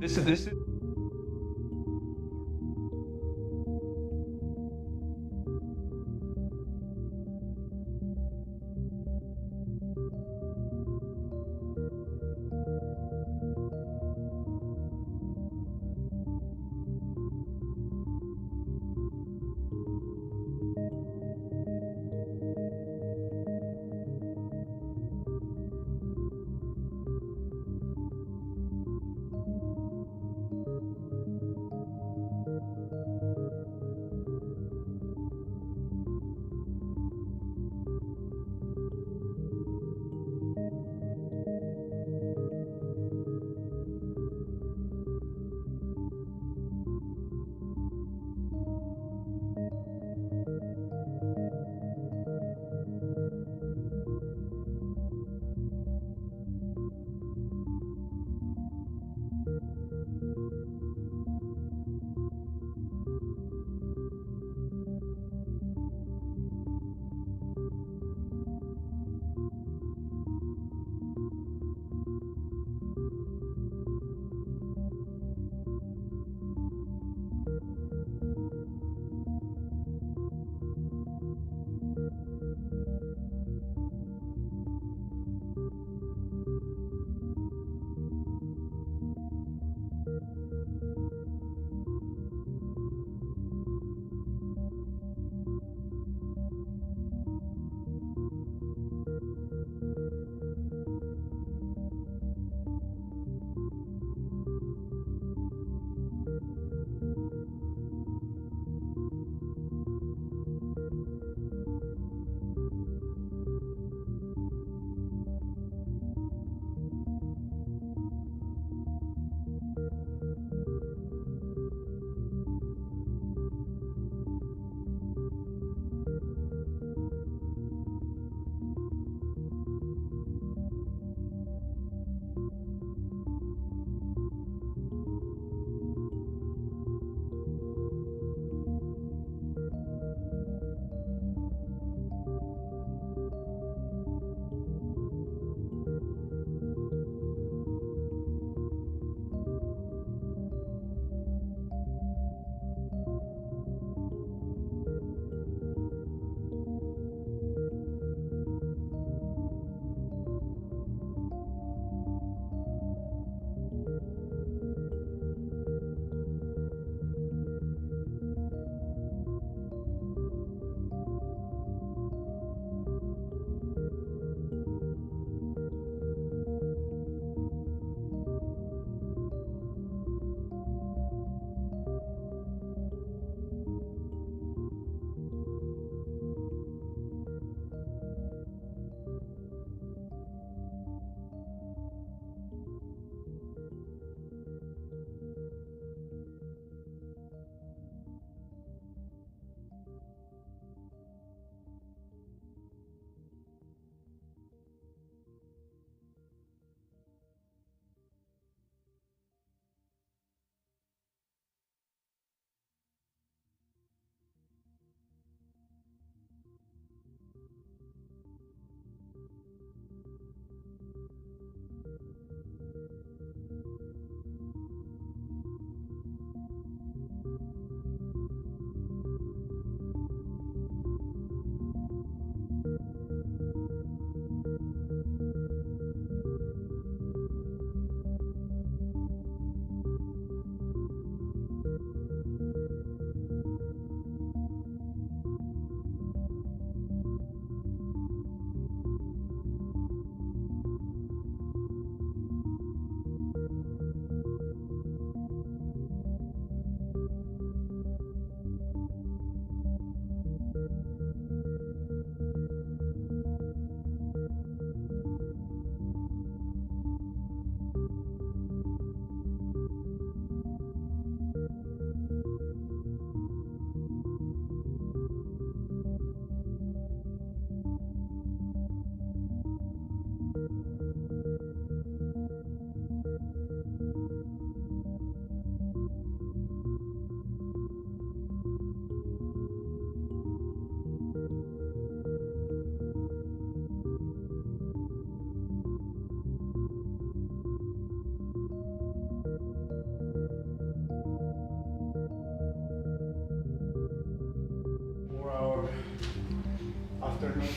this is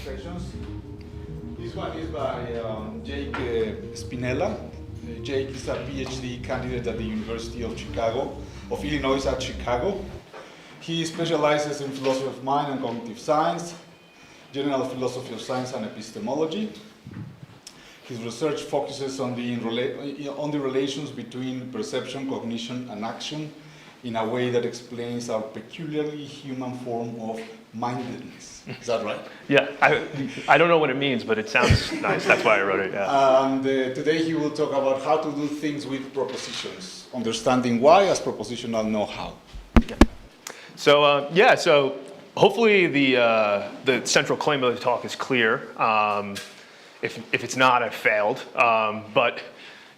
presentations. This one is by Jake Spinella. Jake is a PhD candidate at the University of Illinois at Chicago. He specializes in philosophy of mind and cognitive science, general philosophy of science and epistemology. His research focuses on the relations between perception, cognition, and action in a way that explains our peculiarly human form of mindedness. Is that right? Yeah, I don't know what it means, but it sounds nice. That's why I wrote it, yeah. And today he will talk about how to do things with propositions, understanding why as propositional know-how. Yeah. So hopefully the central claim of the talk is clear. If it's not, I've failed. But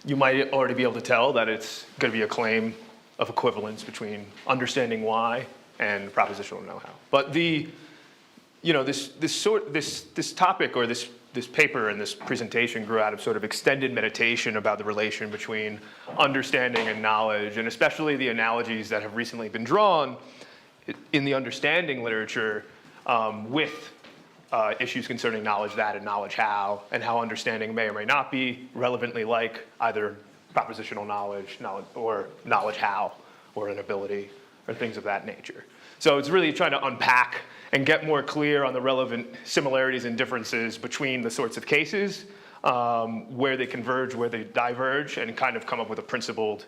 you might already be able to tell that it's going to be a claim of equivalence between understanding why and propositional know-how. But this topic or this paper and this presentation grew out of sort of extended meditation about the relation between understanding and knowledge, and especially the analogies that have recently been drawn in the understanding literature with issues concerning knowledge that and knowledge how, and how understanding may or may not be relevantly like either propositional knowledge or knowledge how, or an ability, or things of that nature. So it's really trying to unpack and get more clear on the relevant similarities and differences between the sorts of cases, where they converge, where they diverge, and kind of come up with a principled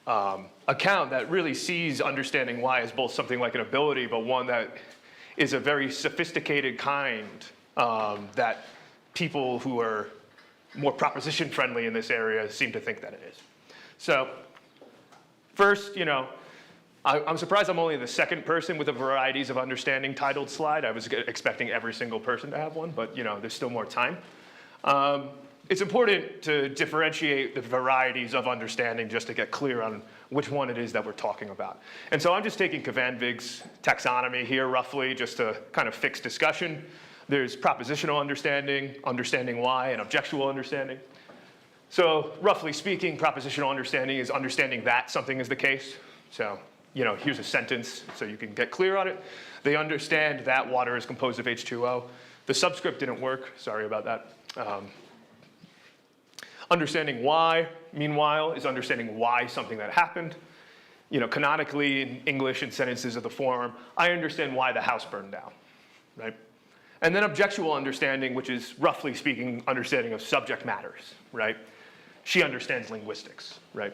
account that really sees understanding why as both something like an ability, but one that is a very sophisticated kind that people who are more proposition friendly in this area seem to think that it is. So first, I'm surprised I'm only the second person with a varieties of understanding titled slide. I was expecting every single person to have one, but there's still more time. It's important to differentiate the varieties of understanding just to get clear on which one it is that we're talking about. And so I'm just taking Van Vig's taxonomy here roughly just to kind of fix discussion. There's propositional understanding, understanding why, and objectual understanding. So roughly speaking, propositional understanding is understanding that something is the case. So here's a sentence so you can get clear on it. They understand that water is composed of H2O. The subscript didn't work, sorry about that. Understanding why, meanwhile, is understanding why something that happened. Canonically in English in sentences of the form, I understand why the house burned down, right? And then objectual understanding, which is roughly speaking understanding of subject matters, right? She understands linguistics, right?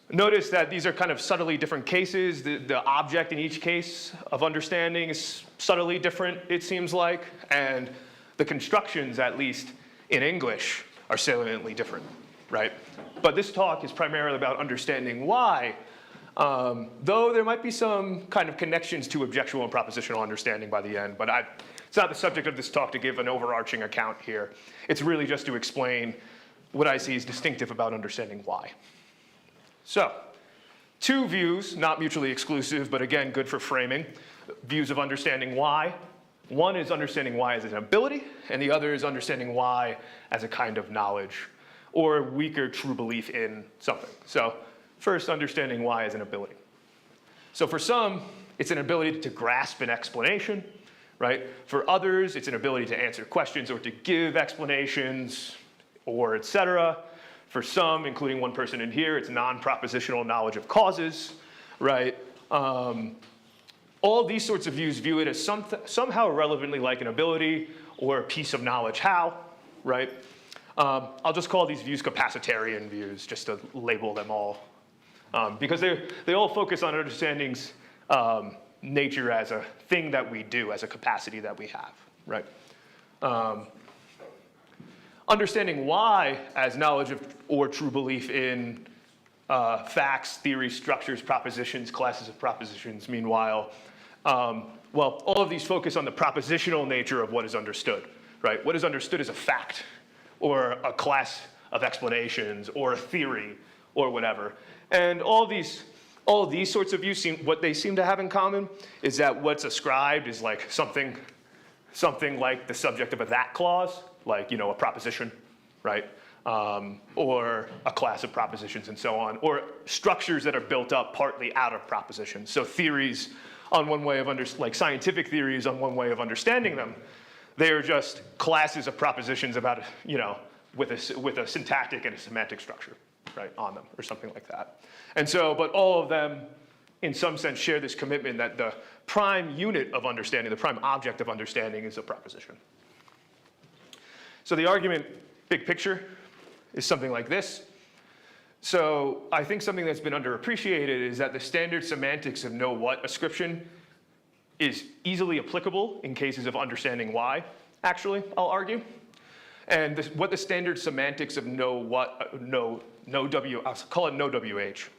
Notice that these are kind of subtly different cases. The object in each case of understanding is subtly different, it seems like, and the constructions, at least in English, are saliently different, right? But this talk is primarily about understanding why, though there might be some kind of connections to objectual and propositional understanding by the end, but it's not the subject of this talk to give an overarching account here. It's really just to explain what I see as distinctive about understanding why. So, two views, not mutually exclusive, but again, good for framing, views of understanding why. One is understanding why as an ability, and the other is understanding why as a kind of knowledge, or weaker true belief in something. So, first, understanding why as an ability. So for some, it's an ability to grasp an explanation, right? For others, it's an ability to answer questions or to give explanations, or et cetera. For some, including one person in here, it's non-propositional knowledge of causes, right? All these sorts of views view it as somehow relevantly like an ability or a piece of knowledge how, right? I'll just call these views capacitarian views, just to label them all. Because they all focus on understanding's nature as a thing that we do, as a capacity that we have, right? Understanding why as knowledge of or true belief in facts, theories, structures, propositions, classes of propositions, meanwhile, all of these focus on the propositional nature of what is understood, right? What is understood as a fact, or a class of explanations, or a theory, or whatever. And all these sorts of views, what they seem to have in common is that what's ascribed is like something like the subject of a that clause, like a proposition, right? Or a class of propositions and so on, or structures that are built up partly out of propositions. So theories on one way of like scientific theories on one way of understanding them, They are just classes of propositions about, with a syntactic and a semantic structure, right, on them, or something like that. And so, but all of them, in some sense, share this commitment that the prime unit of understanding, the prime object of understanding, is a proposition. So the argument, big picture, is something like this. So I think something that's been underappreciated is that the standard semantics of know what ascription is easily applicable in cases of understanding why, actually, I'll argue. And what the standard semantics of I'll call it no WH.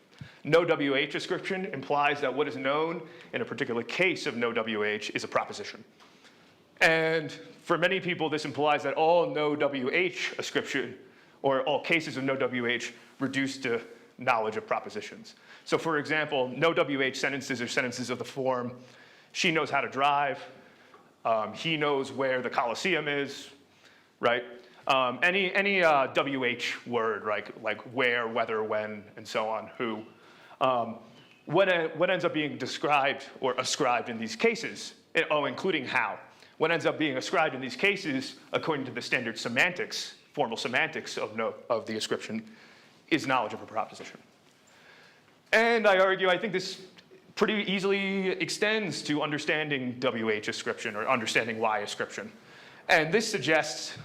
No WH ascription implies that what is known in a particular case of no WH is a proposition. And for many people, this implies that all no WH ascription, or all cases of no WH, reduce to knowledge of propositions. So for example, no WH sentences are sentences of the form, she knows how to drive, he knows where the Colosseum is, right? Any WH word, like where, whether, when, and so on, who, what ends up being described or ascribed in these cases, including how, what ends up being ascribed in these cases, according to the standard semantics, formal semantics of the ascription, is knowledge of a proposition. And I think this pretty easily extends to understanding WH ascription, or understanding Y ascription. And this suggests,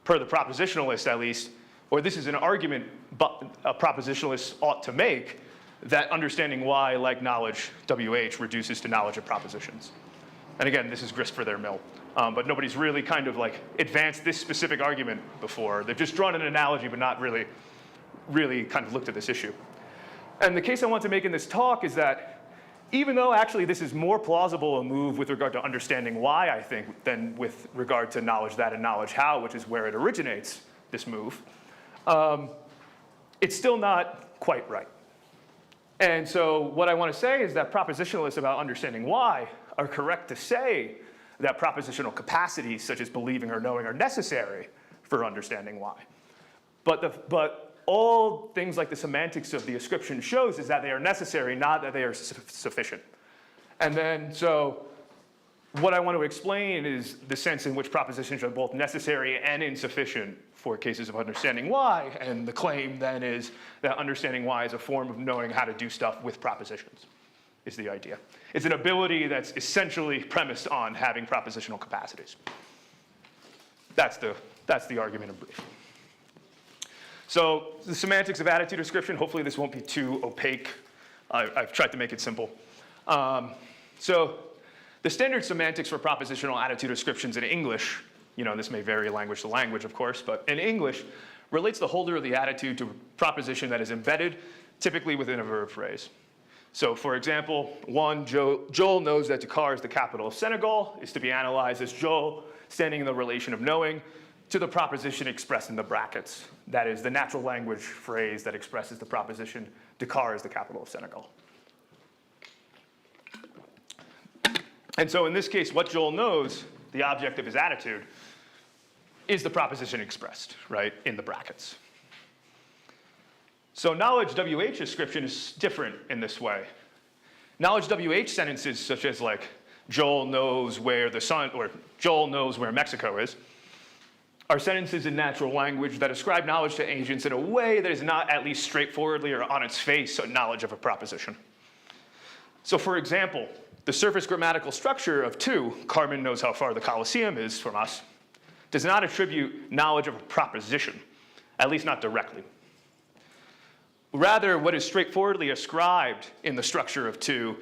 per the propositionalist at least, or this is an argument a propositionalist ought to make, that understanding Y, like knowledge WH, reduces to knowledge of propositions. And again, this is grist for their mill. But nobody's really kind of like advanced this specific argument before. They've just drawn an analogy, but not really kind of looked at this issue. And the case I want to make in this talk is that even though actually this is more plausible a move with regard to understanding why, I think, than with regard to knowledge that and knowledge how, which is where it originates, this move, it's still not quite right. And so what I want to say is that propositionalists about understanding why are correct to say that propositional capacities, such as believing or knowing, are necessary for understanding why. But all things like the semantics of the ascription shows is that they are necessary, not that they are sufficient. And then, so what I want to explain is the sense in which propositions are both necessary and insufficient for cases of understanding why, and the claim then is that understanding why is a form of knowing how to do stuff with propositions, is the idea. It's an ability that's essentially premised on having propositional capacities. That's the argument in brief. So the semantics of attitude ascription, hopefully this won't be too opaque. I've tried to make it simple. So the standard semantics for propositional attitude ascriptions in English, this may vary language to language, of course, but in English, relates the holder of the attitude to a proposition that is embedded, typically within a verb phrase. So for example, Joel knows that Dakar is the capital of Senegal, is to be analyzed as Joel standing in the relation of knowing to the proposition expressed in the brackets. That is the natural language phrase that expresses the proposition Dakar is the capital of Senegal. And so in this case, what Joel knows, the object of his attitude, is the proposition expressed, right, in the brackets. So knowledge WH ascription is different in this way. Knowledge WH sentences such as like, Joel knows where the sun, or Joel knows where Mexico is, are sentences in natural language that ascribe knowledge to agents in a way that is not, at least straightforwardly or on its face, a knowledge of a proposition. So for example, the surface grammatical structure of to, Carmen knows how far the Colosseum is from us, does not attribute knowledge of a proposition, at least not directly. Rather, what is straightforwardly ascribed in the structure of to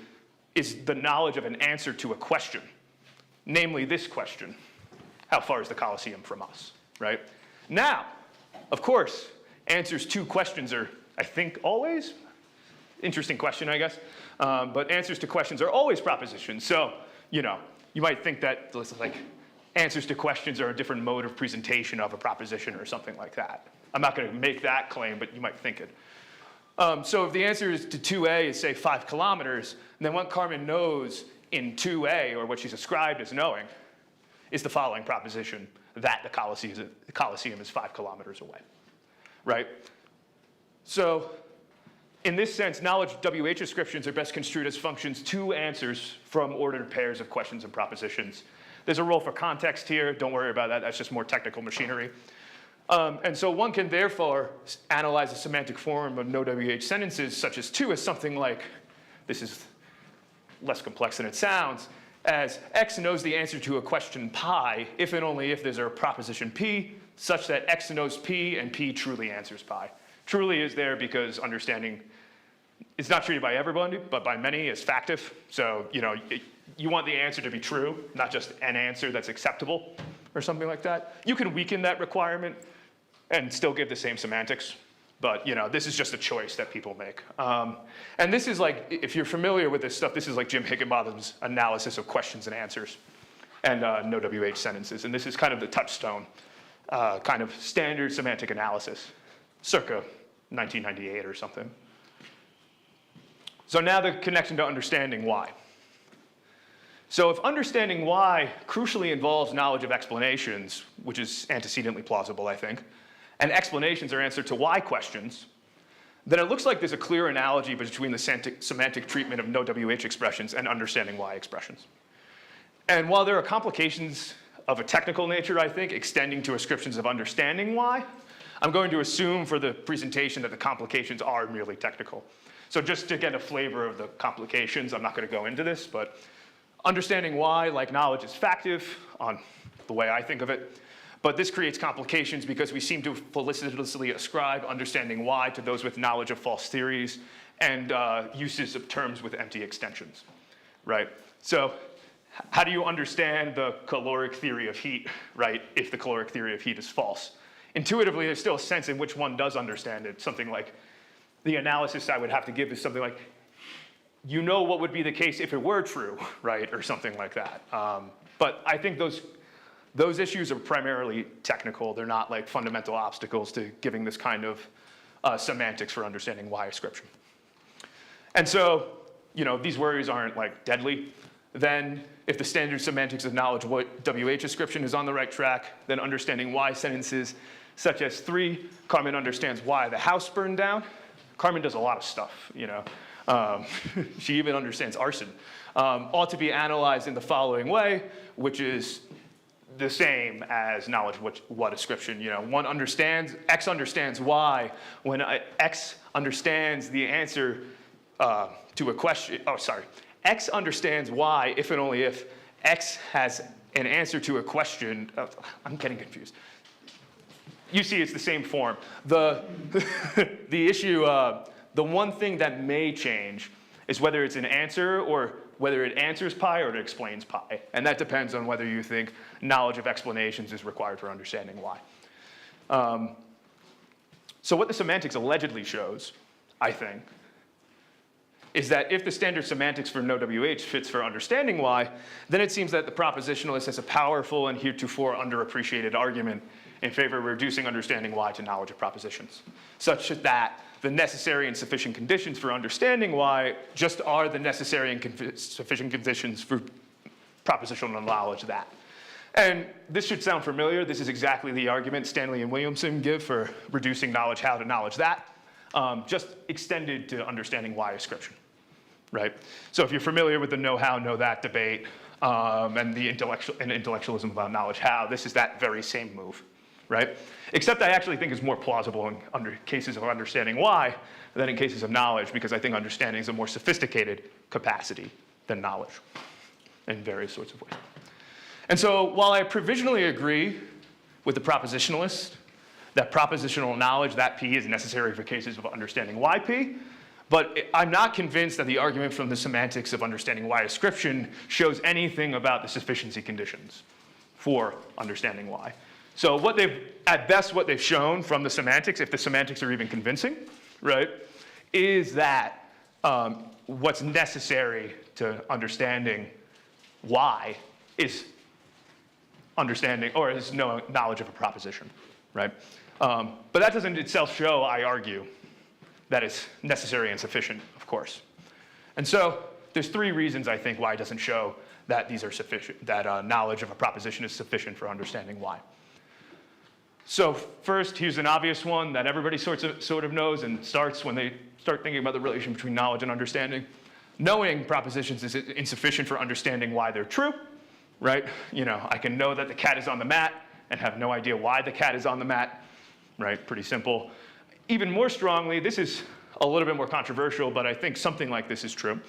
is the knowledge of an answer to a question, namely this question: how far is the Colosseum from us, right? Now, of course, answers to questions are, I think, always, interesting question, I guess, but answers to questions are always propositions. So, you might think that like answers to questions are a different mode of presentation of a proposition or something like that. I'm not going to make that claim, but you might think it. So if the answer is to 2A is, say, 5 kilometers, then what Carmen knows in 2A, or what she's ascribed as knowing, is the following proposition, that the Colosseum is 5 kilometers away, right? So in this sense, knowledge WH ascriptions are best construed as functions to answers from ordered pairs of questions and propositions There's a role for context here. Don't worry about that. That's just more technical machinery. And so one can therefore analyze the semantic form of no-WH sentences, such as to, as something like, this is less complex than it sounds, as X knows the answer to a question pi if and only if there's a proposition P such that X knows P and P truly answers pi. Truly is there because understanding is not treated by everybody, but by many as factive. So, you want the answer to be true, not just an answer that's acceptable or something like that. You can weaken that requirement and still give the same semantics. But this is just a choice that people make. And this is like, if you're familiar with this stuff, this is like Jim Higginbotham's analysis of questions and answers and no WH sentences. And this is kind of the touchstone, kind of standard semantic analysis, circa 1998 or something. So now the connection to understanding why. So if understanding why crucially involves knowledge of explanations, which is antecedently plausible, I think, and explanations are answered to why questions, then it looks like there's a clear analogy between the semantic treatment of no WH expressions and understanding why expressions. And while there are complications of a technical nature, I think, extending to ascriptions of understanding why, I'm going to assume for the presentation that the complications are merely technical. So just to get a flavor of the complications, I'm not going to go into this, but understanding why, like knowledge, is factive on the way I think of it. But this creates complications because we seem to felicitously ascribe understanding why to those with knowledge of false theories and uses of terms with empty extensions, right? So how do you understand the caloric theory of heat, right, if the caloric theory of heat is false? Intuitively, there's still a sense in which one does understand it. Something like, the analysis I would have to give is something like, what would be the case if it were true, right, or something like that. But I think those issues are primarily technical. They're not like fundamental obstacles to giving this kind of semantics for understanding why ascription. And so, these worries aren't like deadly. Then if the standard semantics of knowledge what WH ascription is on the right track, then understanding why sentences such as 3, Carmen understands why the house burned down. Carmen does a lot of stuff, she even understands arson, ought to be analyzed in the following way, which is the same as knowledge what ascription. One understands, X understands why when X understands the answer to a question, X understands why if and only if X has an answer to a question. I'm getting confused. You see it's the same form. The issue, the one thing that may change is whether it's an answer or whether it answers pi or it explains pi. And that depends on whether you think knowledge of explanations is required for understanding why. So what the semantics allegedly shows, I think, is that if the standard semantics for no WH fits for understanding why, then it seems that the propositionalist has a powerful and heretofore underappreciated argument in favor of reducing understanding why to knowledge of propositions, such that the necessary and sufficient conditions for understanding why just are the necessary and sufficient conditions for propositional knowledge that. And this should sound familiar. This is exactly the argument Stanley and Williamson give for reducing knowledge how to knowledge that, just extended to understanding why ascription, right? So if you're familiar with the know how, know that debate and the intellectualism about knowledge how, this is that very same move, right? Except I actually think it's more plausible in cases of understanding why than in cases of knowledge, because I think understanding is a more sophisticated capacity than knowledge in various sorts of ways. And so while I provisionally agree with the propositionalist that propositional knowledge, that P, is necessary for cases of understanding why P, but I'm not convinced that the argument from the semantics of understanding why ascription shows anything about the sufficiency conditions for understanding why. So at best what they've shown from the semantics, if the semantics are even convincing, right, is that what's necessary to understanding why is understanding, or is knowledge of a proposition, right? But that doesn't itself show, I argue, that it's necessary and sufficient, of course. And so there's 3 reasons, I think, why it doesn't show that these are sufficient, that knowledge of a proposition is sufficient for understanding why. So first, here's an obvious one that everybody sort of knows and starts when they start thinking about the relation between knowledge and understanding. Knowing propositions is insufficient for understanding why they're true, right? I can know that the cat is on the mat and have no idea why the cat is on the mat, right? Pretty simple. Even more strongly, this is a little bit more controversial, but I think something like this is true.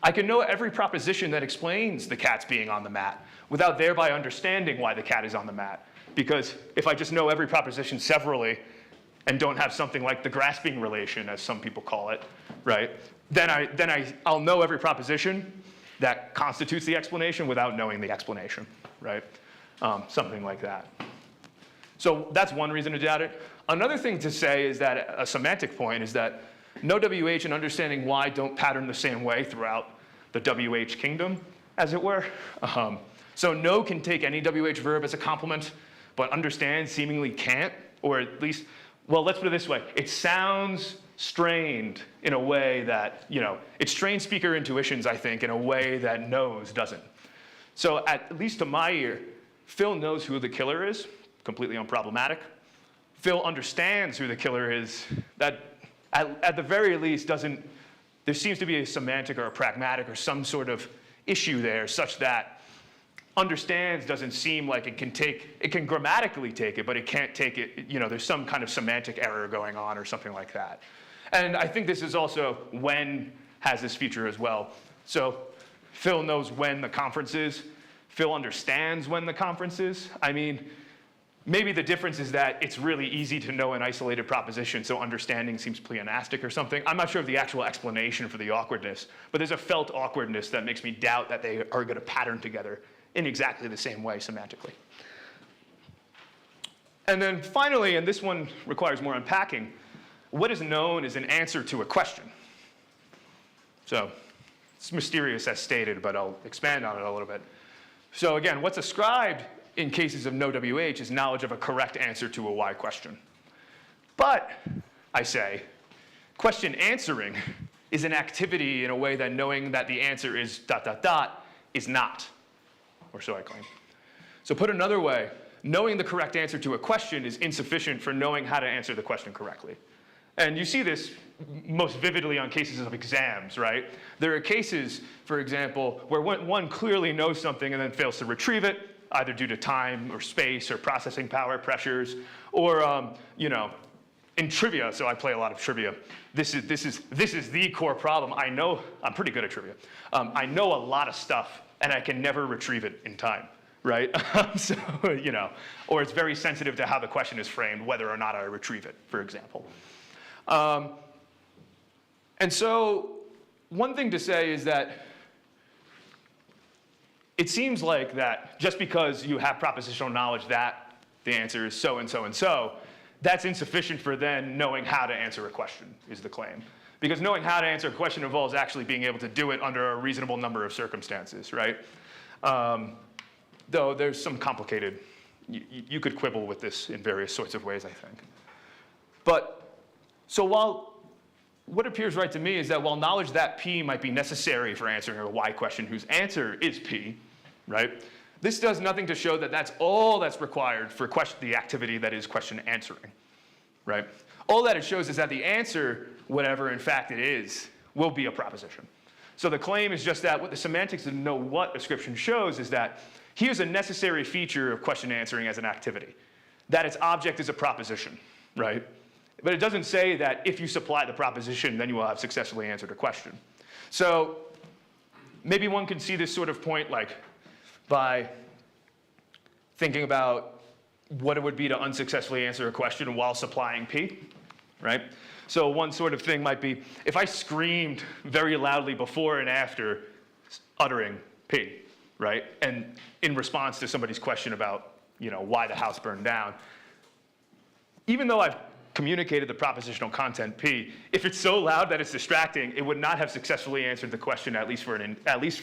I can know every proposition that explains the cat's being on the mat without thereby understanding why the cat is on the mat. Because if I just know every proposition severally and don't have something like the grasping relation, as some people call it, right, then I'll know every proposition that constitutes the explanation without knowing the explanation, right? Something like that. So that's one reason to doubt it. Another thing to say is that a semantic point is that no WH and understanding why don't pattern the same way throughout the WH kingdom, as it were. So no can take any WH verb as a complement, but understand seemingly can't, or at least, well, let's put it this way. It sounds strained in a way that, it strains speaker intuitions, I think, in a way that knows doesn't. So at least to my ear, Phil knows who the killer is, completely unproblematic. Phil understands who the killer is. That, at the very least, there seems to be a semantic or a pragmatic or some sort of issue there such that understands doesn't seem like it can grammatically take it, but it can't take it, there's some kind of semantic error going on or something like that. And I think this is also when has this feature as well. So Phil knows when the conference is. Phil understands when the conference is. I mean, maybe the difference is that it's really easy to know an isolated proposition, so understanding seems pleonastic or something. I'm not sure of the actual explanation for the awkwardness, but there's a felt awkwardness that makes me doubt that they are going to pattern together in exactly the same way semantically. And then finally, and this one requires more unpacking, what is known is an answer to a question. So it's mysterious as stated, but I'll expand on it a little bit. So again, what's ascribed in cases of no WH is knowledge of a correct answer to a why question. But, I say, question answering is an activity in a way that knowing that the answer is ... is not, or so I claim. So put another way, knowing the correct answer to a question is insufficient for knowing how to answer the question correctly. And you see this most vividly on cases of exams, right? There are cases, for example, where one clearly knows something and then fails to retrieve it, either due to time or space or processing power pressures, or in trivia. So I play a lot of trivia. This is the core problem. I know I'm pretty good at trivia. I know a lot of stuff, and I can never retrieve it in time, right? So or it's very sensitive to how the question is framed, whether or not I retrieve it, for example. And so one thing to say is that it seems like that just because you have propositional knowledge that the answer is so and so and so, that's insufficient for then knowing how to answer a question, is the claim. Because knowing how to answer a question involves actually being able to do it under a reasonable number of circumstances, right? Though there's some complicated, you could quibble with this in various sorts of ways, I think. But, so what appears right to me is that while knowledge that P might be necessary for answering a why question whose answer is P, right? This does nothing to show that that's all that's required for the activity that is question answering, right? All that it shows is that the answer, whatever in fact it is, will be a proposition. So the claim is just that what the semantics of know what ascription shows is that here's a necessary feature of question answering as an activity, that its object is a proposition, right? But it doesn't say that if you supply the proposition, then you will have successfully answered a question. So maybe one could see this sort of point like by thinking about what it would be to unsuccessfully answer a question while supplying P, right? So one sort of thing might be, if I screamed very loudly before and after uttering P, right? And in response to somebody's question about, why the house burned down, even though I've communicated the propositional content P, if it's so loud that it's distracting, it would not have successfully answered the question, at least for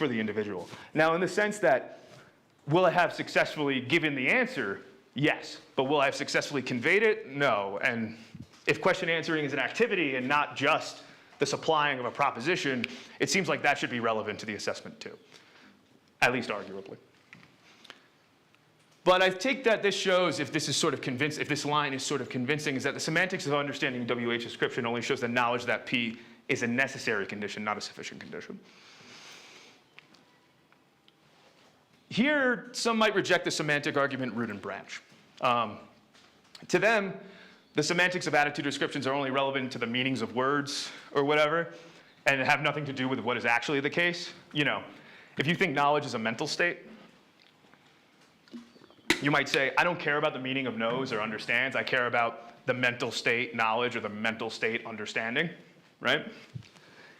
the individual. Now, in the sense that, will I have successfully given the answer? Yes. But will I have successfully conveyed it? No. And if question answering is an activity and not just the supplying of a proposition, it seems like that should be relevant to the assessment too, at least arguably. But I take that this shows, if this line is sort of convincing, is that the semantics of understanding WH description only shows the knowledge that P is a necessary condition, not a sufficient condition. Here, some might reject the semantic argument root and branch. To them, the semantics of attitude descriptions are only relevant to the meanings of words or whatever, and have nothing to do with what is actually the case. You know, if you think knowledge is a mental state, you might say, I don't care about the meaning of knows or understands. I care about the mental state knowledge or the mental state understanding, right?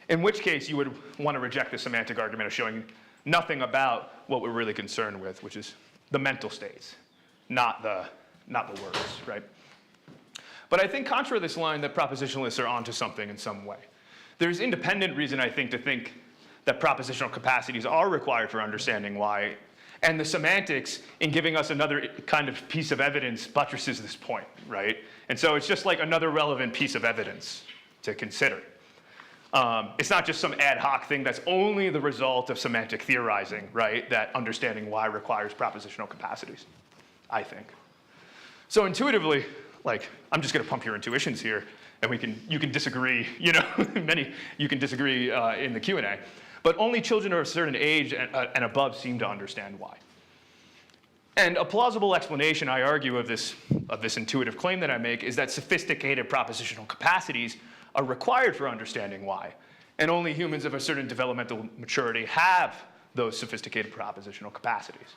In which case, you would want to reject the semantic argument of showing nothing about what we're really concerned with, which is the mental states, not the words, right? But I think contrary to this line that propositionalists are onto something in some way. There's independent reason, I think, to think that propositional capacities are required for understanding why, and the semantics in giving us another kind of piece of evidence buttresses this point, right? And so it's just like another relevant piece of evidence to consider. It's not just some ad hoc thing that's only the result of semantic theorizing, right? That understanding why requires propositional capacities, I think. So intuitively, like, I'm just gonna pump your intuitions here, and you can disagree, you know, you can disagree in the Q&A. But only children of a certain age and above seem to understand why. And a plausible explanation, I argue, of this intuitive claim that I make is that sophisticated propositional capacities are required for understanding why. And only humans of a certain developmental maturity have those sophisticated propositional capacities.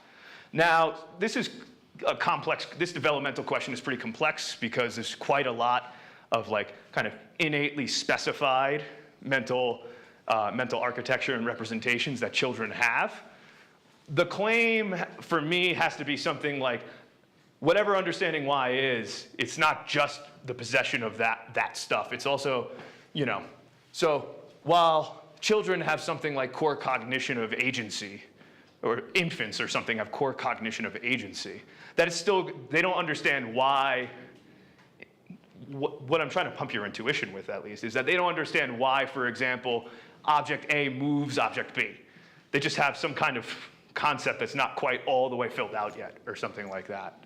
Now, this is a complex, this developmental question is pretty complex because there's quite a lot of like kind of innately specified mental architecture and representations that children have. The claim for me has to be something like, whatever understanding why is, it's not just the possession of that stuff. It's also, you know, so while children have something like core cognition of agency, or infants or something have core cognition of agency, that is still, they don't understand why. What I'm trying to pump your intuition with, at least, is that they don't understand why, for example, object A moves object B. They just have some kind of concept that's not quite all the way filled out yet, or something like that,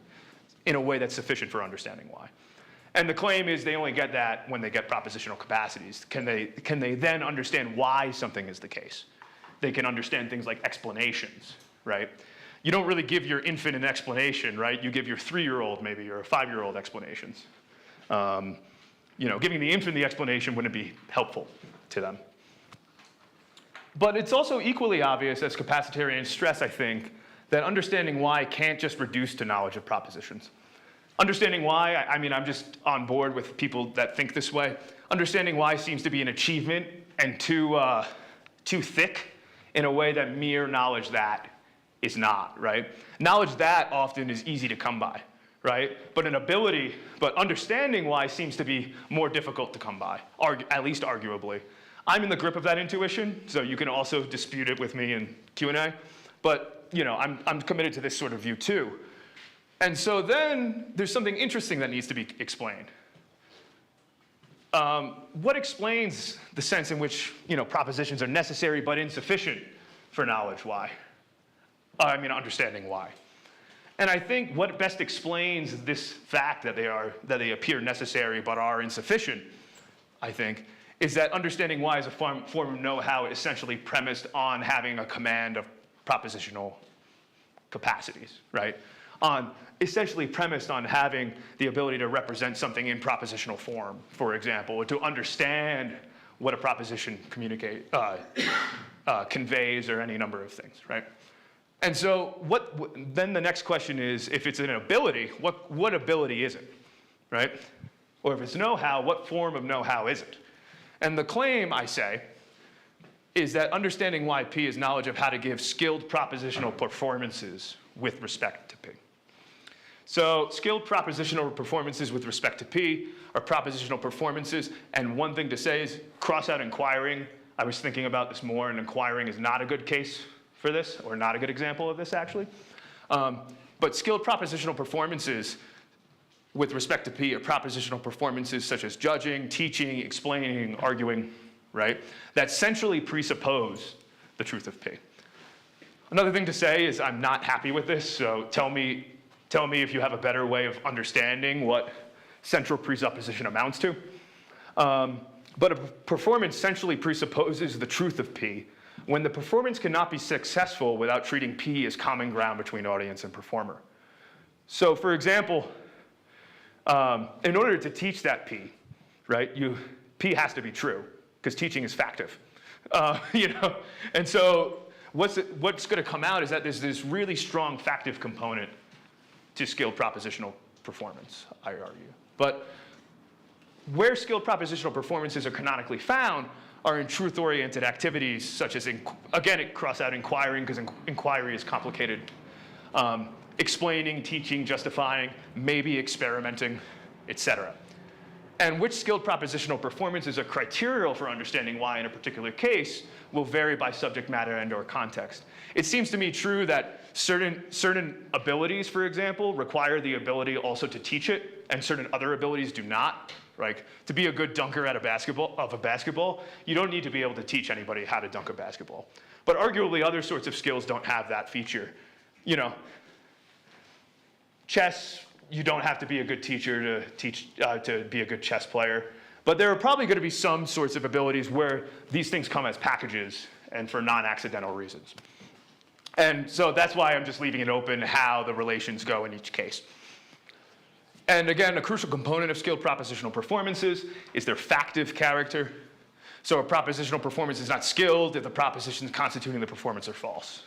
in a way that's sufficient for understanding why. And the claim is they only get that when they get propositional capacities. Can they then understand why something is the case? They can understand things like explanations, right? You don't really give your infant an explanation, right? You give your 3-year-old maybe, or a 5-year-old explanations. You know, giving the infant the explanation wouldn't be helpful to them. But it's also equally obvious as capacitarians stress, I think, that understanding why can't just reduce to knowledge of propositions. Understanding why, I mean, I'm just on board with people that think this way. Understanding why seems to be an achievement and too thick in a way that mere knowledge that is not, right? Knowledge that often is easy to come by, right? But understanding why seems to be more difficult to come by, at least arguably. I'm in the grip of that intuition, so you can also dispute it with me in Q&A. But, you know, I'm committed to this sort of view too. And so then there's something interesting that needs to be explained. What explains the sense in which, you know, propositions are necessary but insufficient for knowledge why? Understanding why. And I think what best explains this fact that they appear necessary but are insufficient, I think, is that understanding why is a form of know-how essentially premised on having a command of propositional capacities, right? Essentially premised on having the ability to represent something in propositional form, for example, or to understand what a proposition conveys, or any number of things, right? And so then the next question is, if it's an ability, what ability is it, right? Or if it's know-how, what form of know-how is it? And the claim, I say, is that understanding why P is knowledge of how to give skilled propositional performances with respect to P. So skilled propositional performances with respect to P are propositional performances, and one thing to say is cross out inquiring. I was thinking about this more, and inquiring is not a good case for this, or not a good example of this, actually. But skilled propositional performances with respect to P are propositional performances such as judging, teaching, explaining, arguing, right? That centrally presuppose the truth of P. Another thing to say is I'm not happy with this, so tell me if you have a better way of understanding what central presupposition amounts to. But a performance centrally presupposes the truth of P when the performance cannot be successful without treating P as common ground between audience and performer. So for example, in order to teach that P, right, P has to be true, because teaching is factive. And so what's going to come out is that there's this really strong factive component to skilled propositional performance, I argue. But where skilled propositional performances are canonically found are in truth-oriented activities, such as, again, cross out inquiring, because inquiry is complicated. Explaining, teaching, justifying, maybe experimenting, etc. And which skilled propositional performances are criterial for understanding why in a particular case will vary by subject matter and/or context. It seems to me true that certain abilities, for example, require the ability also to teach it, and certain other abilities do not. Like, to be a good dunker at a basketball, you don't need to be able to teach anybody how to dunk a basketball. But arguably, other sorts of skills don't have that feature. Chess, you don't have to be a good teacher to be a good chess player. But there are probably going to be some sorts of abilities where these things come as packages and for non-accidental reasons. And so that's why I'm just leaving it open how the relations go in each case. And again, a crucial component of skilled propositional performances is their factive character. So a propositional performance is not skilled if the propositions constituting the performance are false.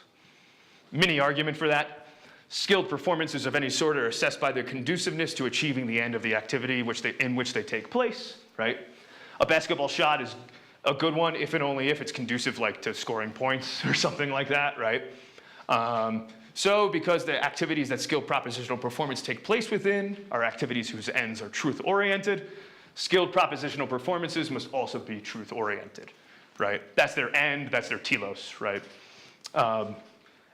Mini argument for that. Skilled performances of any sort are assessed by their conduciveness to achieving the end of the activity in which they take place, right? A basketball shot is a good one if and only if it's conducive to scoring points or something like that, right? So because the activities that skilled propositional performance take place within are activities whose ends are truth-oriented, skilled propositional performances must also be truth-oriented, right? That's their end, that's their telos, right?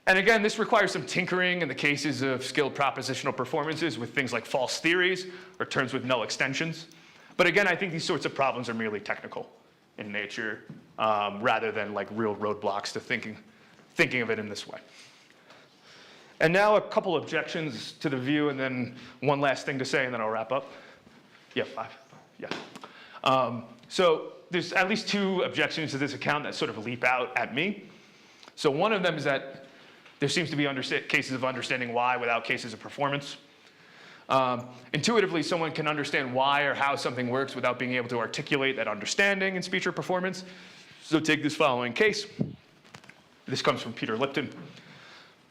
And again, this requires some tinkering in the cases of skilled propositional performances with things like false theories or terms with null extensions. But again, I think these sorts of problems are merely technical in nature rather than real roadblocks to thinking of it in this way. And now a couple objections to the view, and then one last thing to say, and then I'll wrap up. Yeah, 5. Yeah. So there's at least 2 objections to this account that sort of leap out at me. So one of them is that there seems to be cases of understanding why without cases of performance. Intuitively, someone can understand why or how something works without being able to articulate that understanding in speech or performance. So take this following case. This comes from Peter Lipton.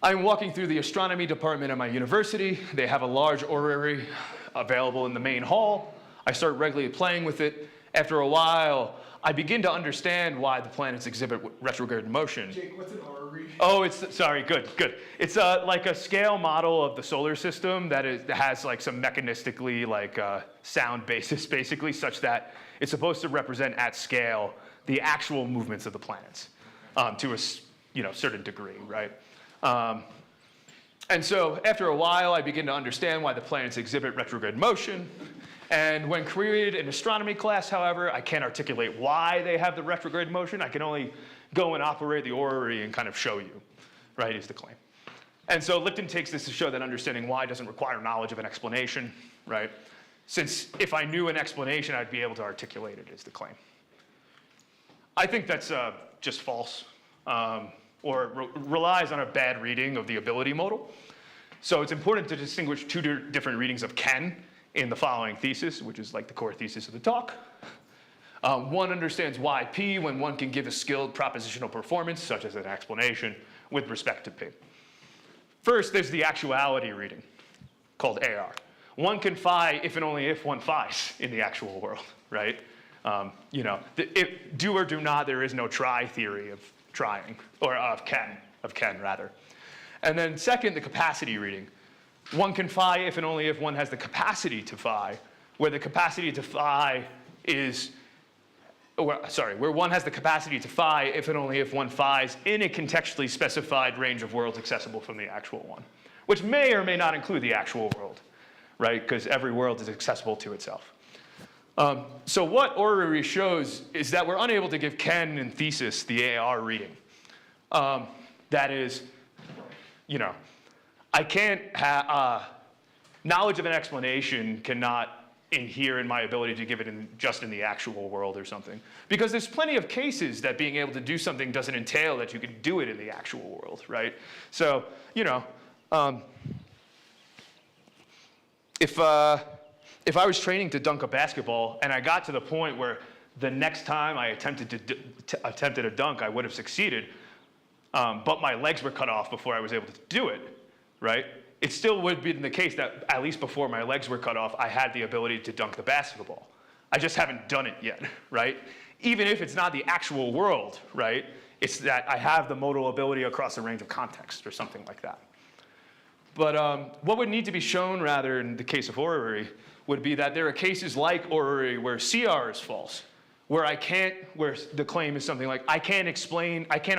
I'm walking through the astronomy department at my university. They have a large orrery available in the main hall. I start regularly playing with it. After a while, I begin to understand why the planets exhibit retrograde motion. Jake, what's an orrery? Oh, sorry, good. It's like a scale model of the solar system that has some mechanistically sound basis, basically, such that it's supposed to represent at scale the actual movements of the planets to a certain degree, right? And so after a while, I begin to understand why the planets exhibit retrograde motion. And when created in astronomy class, however, I can't articulate why they have the retrograde motion. I can only go and operate the orrery and kind of show you, right, is the claim. And so Lipton takes this to show that understanding why doesn't require knowledge of an explanation, right? Since if I knew an explanation, I'd be able to articulate it, is the claim. I think that's just false, or relies on a bad reading of the ability modal. So it's important to distinguish 2 different readings of Ken in the following thesis, which is the core thesis of the talk. One understands why P when one can give a skilled propositional performance, such as an explanation, with respect to P. First, there's the actuality reading, called AR. One can phi if and only if one phis in the actual world, right? If do or do not, there is no try theory of trying, or of Ken rather. And then second, the capacity reading. One can phi if and only if one has the capacity to phi, where the capacity to phi is, where one has the capacity to phi if and only if one phis in a contextually specified range of worlds accessible from the actual one, which may or may not include the actual world, right? Because every world is accessible to itself. So what orrery shows is that we're unable to give Ken in thesis the AR reading. That is, I can't knowledge of an explanation cannot inhere in my ability to give it just in the actual world or something. Because there's plenty of cases that being able to do something doesn't entail that you can do it in the actual world, right? So, you know, if I was training to dunk a basketball and I got to the point where the next time I attempted a dunk, I would have succeeded, but my legs were cut off before I was able to do it, right? It still would be the case that at least before my legs were cut off, I had the ability to dunk the basketball. I just haven't done it yet, right? Even if it's not the actual world, right? It's that I have the modal ability across a range of contexts or something like that. But what would need to be shown, rather, in the case of orrery, would be that there are cases like orrery where CR is false, where the claim is something like, I can't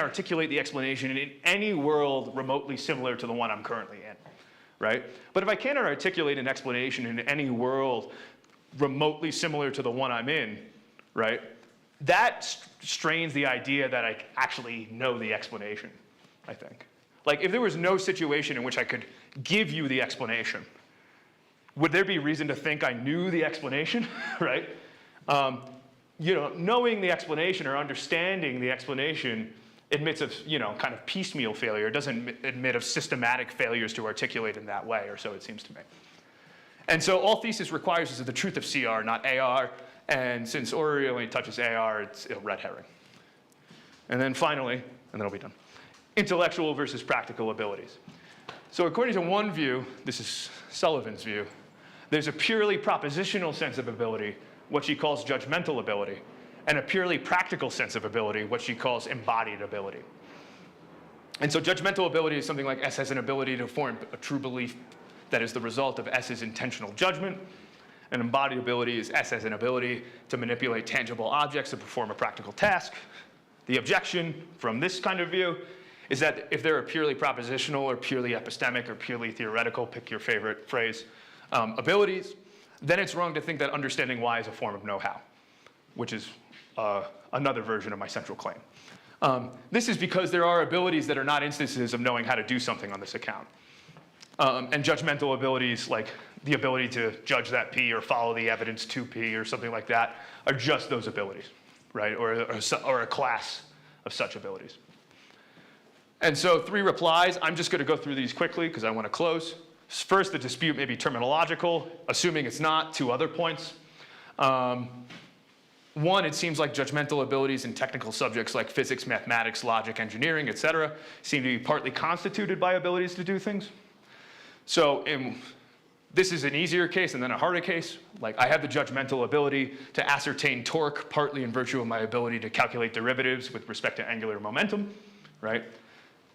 articulate the explanation in any world remotely similar to the one I'm currently in, right? But if I can't articulate an explanation in any world remotely similar to the one I'm in, right? That strains the idea that I actually know the explanation, I think. Like, if there was no situation in which I could give you the explanation, would there be reason to think I knew the explanation, right? You know, knowing the explanation or understanding the explanation admits of, you know, kind of piecemeal failure. It doesn't admit of systematic failures to articulate in that way, or so it seems to me. And so all thesis requires is the truth of CR, not AR. And since orrery only touches AR, it's a red herring. And then finally, and then I'll be done, intellectual versus practical abilities. So according to one view, this is Sullivan's view, there's a purely propositional sense of ability, what she calls judgmental ability, and a purely practical sense of ability, what she calls embodied ability. And so judgmental ability is something like S has an ability to form a true belief that is the result of S's intentional judgment. And embodied ability is S has an ability to manipulate tangible objects to perform a practical task. The objection from this kind of view is that if they're purely propositional or purely epistemic or purely theoretical, pick your favorite phrase, abilities, then it's wrong to think that understanding why is a form of know-how, which is another version of my central claim. This is because there are abilities that are not instances of knowing how to do something on this account. And judgmental abilities, like the ability to judge that P or follow the evidence to P or something like that, are just those abilities, right? Or a class of such abilities. And so 3 replies. I'm just going to go through these quickly because I want to close. First, the dispute may be terminological. Assuming it's not, 2 other points. 1, it seems like judgmental abilities in technical subjects like physics, mathematics, logic, engineering, et cetera, seem to be partly constituted by abilities to do things. So this is an easier case and then a harder case. Like, I have the judgmental ability to ascertain torque partly in virtue of my ability to calculate derivatives with respect to angular momentum, right?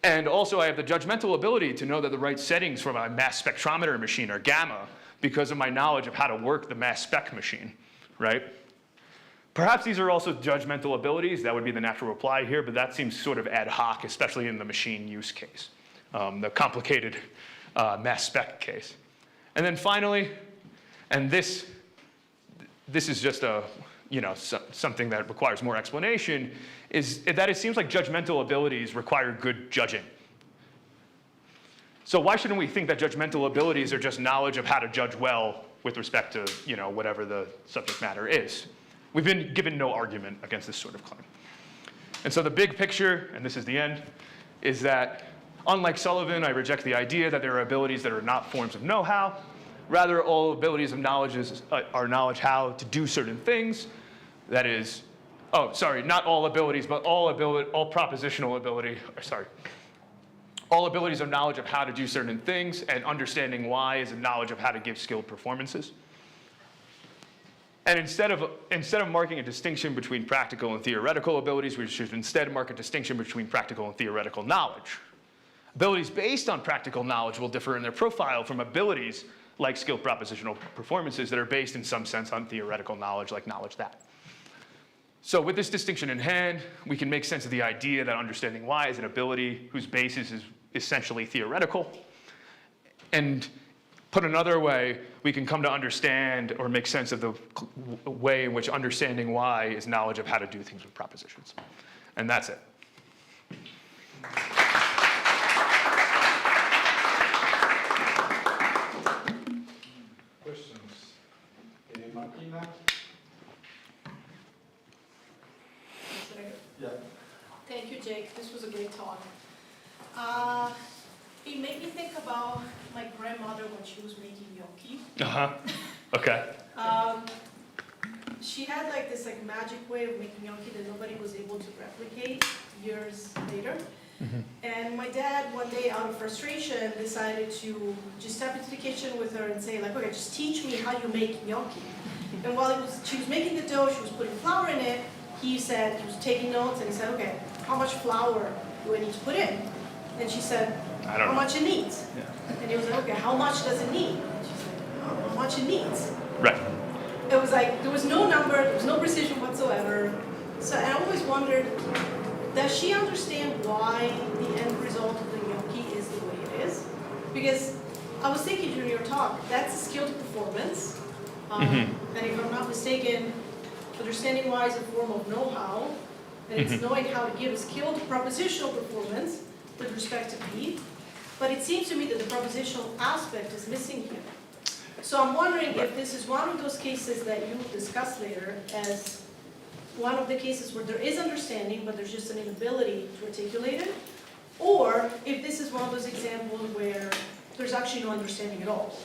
And also I have the judgmental ability to know that the right settings for my mass spectrometer machine are gamma because of my knowledge of how to work the mass spec machine, right? Perhaps these are also judgmental abilities. That would be the natural reply here, but that seems sort of ad hoc, especially in the machine use case, the complicated mass spec case. And then finally, and this is just a, you know, something that requires more explanation, is that it seems like judgmental abilities require good judging. So why shouldn't we think that judgmental abilities are just knowledge of how to judge well with respect to, you know, whatever the subject matter is? We've been given no argument against this sort of claim. And so the big picture, and this is the end, is that unlike Sullivan, I reject the idea that there are abilities that are not forms of know-how. Rather, all abilities of knowledge are knowledge how to do certain things. That is, oh, sorry, not all abilities, but all propositional ability, all abilities are knowledge of how to do certain things, and understanding why is a knowledge of how to give skilled performances. And instead of marking a distinction between practical and theoretical abilities, we should instead mark a distinction between practical and theoretical knowledge. Abilities based on practical knowledge will differ in their profile from abilities like skilled propositional performances that are based in some sense on theoretical knowledge, like knowledge that. So with this distinction in hand, we can make sense of the idea that understanding why is an ability whose basis is essentially theoretical. And put another way, we can come to understand or make sense of the way in which understanding why is knowledge of how to do things with propositions. And that's it. Questions? Anybody? Thank you, Jake. This was a great talk. It made me think about my grandmother when she was making gnocchi. Uh-huh. Okay. She had like this like magic way of making gnocchi that nobody was able to replicate years later. And my dad, one day out of frustration, decided to just step into the kitchen with her and say like, okay, just teach me how you make gnocchi. And while she was making the dough, she was putting flour in it, he was taking notes and he said, okay, how much flour do I need to put in? And she said, I don't how know. much it needs. Yeah. And he was like, okay, how much does it need? And she said, how much it needs. Right. It was like, there was no number, there was no precision whatsoever. So I always wondered, does she understand why the end result of the gnocchi is the way it is? Because I was thinking during your talk, that's a skilled performance. And if I'm not mistaken, understanding-wise, a form of know-how, and it's knowing how to give a skilled propositional performance with respect to beef. But it seems to me that the propositional aspect is missing here. So I'm wondering if this is one of those cases that you will discuss later as one of the cases where there is understanding, but there's just an inability to articulate it, or if this is one of those examples where there's actually no understanding at all.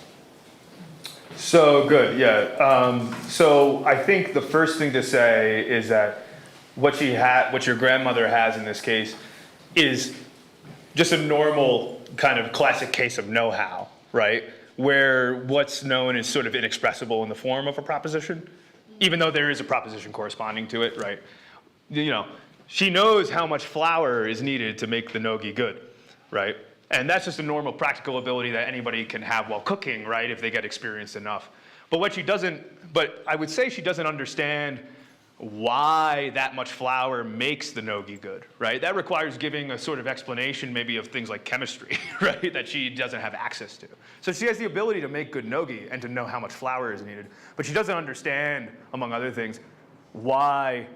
So good, yeah. So I think the first thing to say is that what your grandmother has in this case is just a normal kind of classic case of know-how, right? Where what's known is sort of inexpressible in the form of a proposition, even though there is a proposition corresponding to it, right? You know, she knows how much flour is needed to make the gnocchi good, right? And that's just a normal practical ability that anybody can have while cooking, right, if they get experienced enough. But I would say she doesn't understand why that much flour makes the gnocchi good, right? That requires giving a sort of explanation maybe of things like chemistry, right, that she doesn't have access to. So she has the ability to make good gnocchi and to know how much flour is needed, but she doesn't understand, among other things, why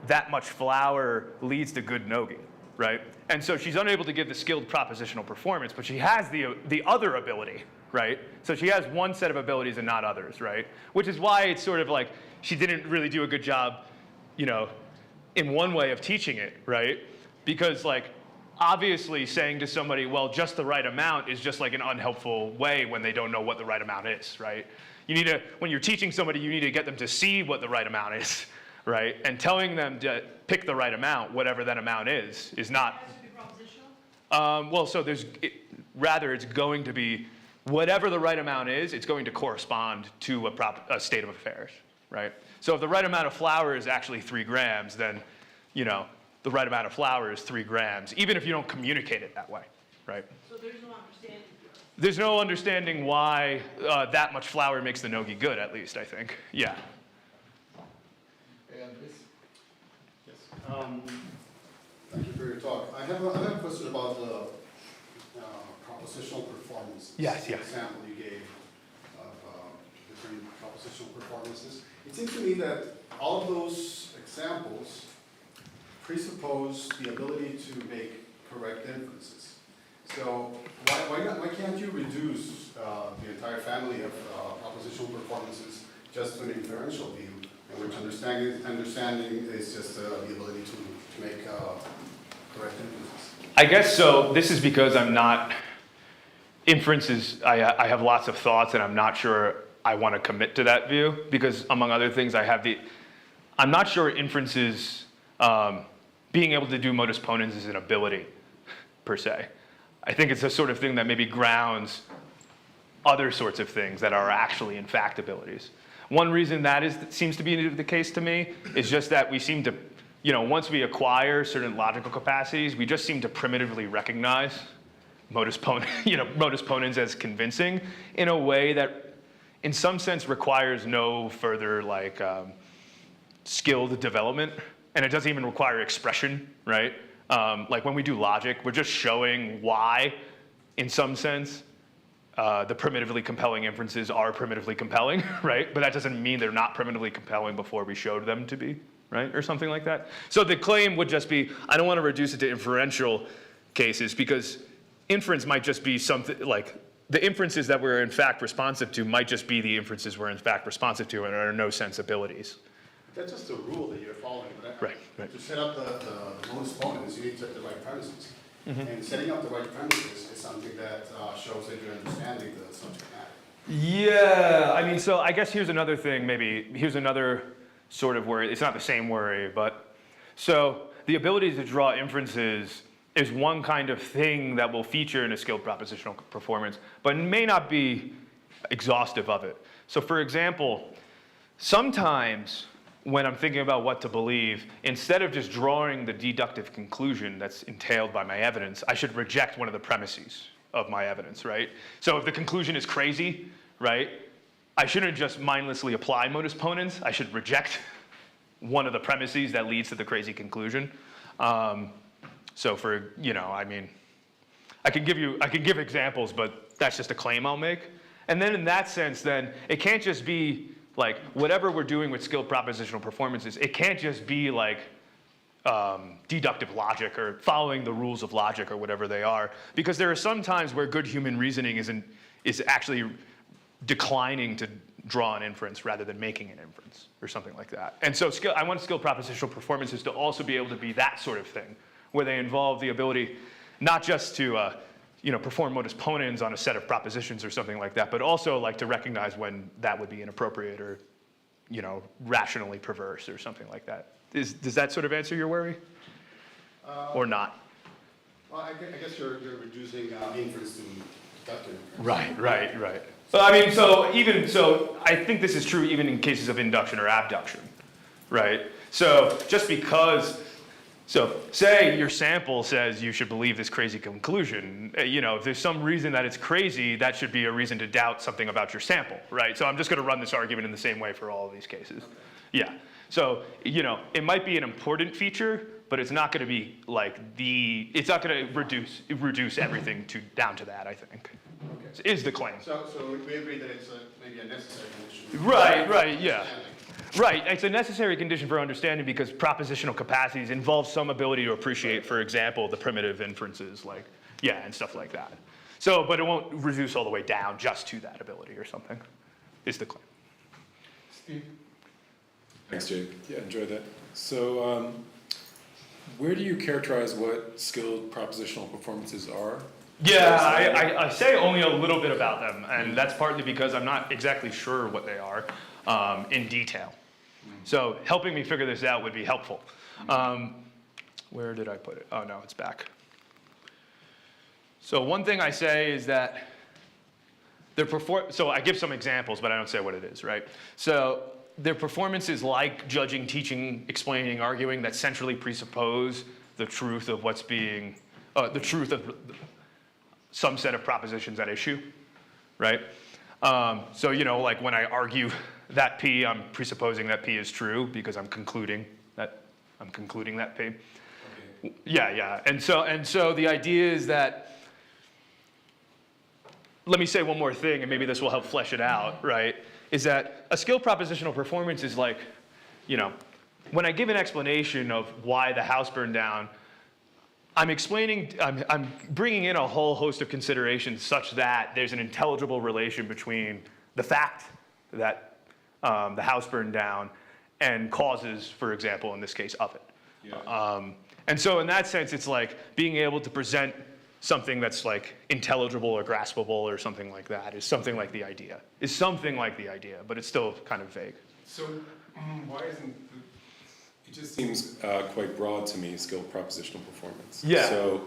that much flour leads to good gnocchi, right? And so she's unable to give the skilled propositional performance, but she has the other ability, right? So she has one set of abilities and not others, right? Which is why it's sort of like she didn't really do a good job, you know, in one way of teaching it, right? Because like, obviously saying to somebody, well, just the right amount is just like an unhelpful way when they don't know what the right amount is, right? You need to, when you're teaching somebody, you need to get them to see what the right amount is, right? And telling them to pick the right amount, whatever that amount is not. Has to be propositional? Well, so rather it's going to be, whatever the right amount is, it's going to correspond to a state of affairs, right? So if the right amount of flour is actually 3 grams, then, you know, the right amount of flour is 3 grams, even if you don't communicate it that way, right? So there's no understanding. There's no understanding why that much flour makes the gnocchi good, at least, I think. Yeah. And this, yes. Thank you for your talk. I have a question about the propositional performance. Yes, yes. The example you gave of different propositional performances. It seems to me that all of those examples presuppose the ability to make correct inferences. So why can't you reduce the entire family of propositional performances just to an inferential view, in which understanding is just the ability to make correct inferences? I guess so. This is because I'm not, inferences, I have lots of thoughts and I'm not sure I want to commit to that view because, among other things, I'm not sure inferences, being able to do modus ponens is an ability, per se. I think it's a sort of thing that maybe grounds other sorts of things that are actually, in fact, abilities. One reason that seems to be the case to me is just that we seem to, you know, once we acquire certain logical capacities, we just seem to primitively recognize modus ponens as convincing in a way that, in some sense, requires no further like skilled development, and it doesn't even require expression, right? Like when we do logic, we're just showing why, in some sense, the primitively compelling inferences are primitively compelling, right? But that doesn't mean they're not primitively compelling before we showed them to be, right? Or something like that. So the claim would just be, I don't want to reduce it to inferential cases because inference might just be something like, the inferences that we're in fact responsive to might just be the inferences we're in fact responsive to and are no sense abilities. That's just a rule that you're following. But Right. to set up the modus ponens, you need to have the right premises. And setting up the right premises is something that shows that you're understanding the subject matter. Yeah, I mean, so I guess here's another thing, maybe. Here's another sort of worry. It's not the same worry, but so the ability to draw inferences is one kind of thing that will feature in a skilled propositional performance, but may not be exhaustive of it. So for example, sometimes when I'm thinking about what to believe, instead of just drawing the deductive conclusion that's entailed by my evidence, I should reject one of the premises of my evidence, right? So if the conclusion is crazy, right, I shouldn't just mindlessly apply modus ponens. I should reject one of the premises that leads to the crazy conclusion. So for, I mean, I can give examples, but that's just a claim I'll make. And then in that sense, then it can't just be like whatever we're doing with skilled propositional performances, it can't just be like deductive logic or following the rules of logic or whatever they are, because there are some times where good human reasoning is actually declining to draw an inference rather than making an inference or something like that. And so I want skilled propositional performances to also be able to be that sort of thing, where they involve the ability not just to perform modus ponens on a set of propositions or something like that, but also like to recognize when that would be inappropriate or rationally perverse or something like that. Does that sort of answer your worry? Or not? Well, I guess you're reducing inference to deductive inference. Right. Well, I mean, so I think this is true even in cases of induction or abduction, right? So just because, say your sample says you should believe this crazy conclusion, if there's some reason that it's crazy, that should be a reason to doubt something about your sample, right? So I'm just going to run this argument in the same way for all of these cases. Okay. Yeah. So, it might be an important feature, but it's not going to be like it's not going to reduce everything down to that, I think. Okay. Is the claim. So we agree that it's maybe a necessary condition. Right, yeah. Right, it's a necessary condition for understanding because propositional capacities involve some ability to appreciate, for example, the primitive inferences, and stuff like that. So, but it won't reduce all the way down just to that ability or something, is the claim. Steve? Thanks, Jake. Yeah, enjoyed that. So, where do you characterize what skilled propositional performances are? Yeah, I say only a little bit about them, and that's partly because I'm not exactly sure what they are in detail. So helping me figure this out would be helpful. Where did I put it? Oh, no, it's back. So one thing I say is that so I give some examples, but I don't say what it is, right? So their performances like judging, teaching, explaining, arguing that centrally presuppose the truth of what's being, the truth of some set of propositions at issue, right? So, like when I argue that P, I'm presupposing that P is true because I'm concluding that P. Okay. Yeah. And so the idea is that, let me say one more thing, and maybe this will help flesh it out, right? Is that a skilled propositional performance is like, when I give an explanation of why the house burned down, I'm bringing in a whole host of considerations such that there's an intelligible relation between the fact that the house burned down and causes, for example, in this case, of it. Yeah. And so in that sense, it's like being able to present something that's like intelligible or graspable or something like that is something like the idea, but it's still kind of vague. So why isn't it just seems quite broad to me, skilled propositional performance. Yeah. So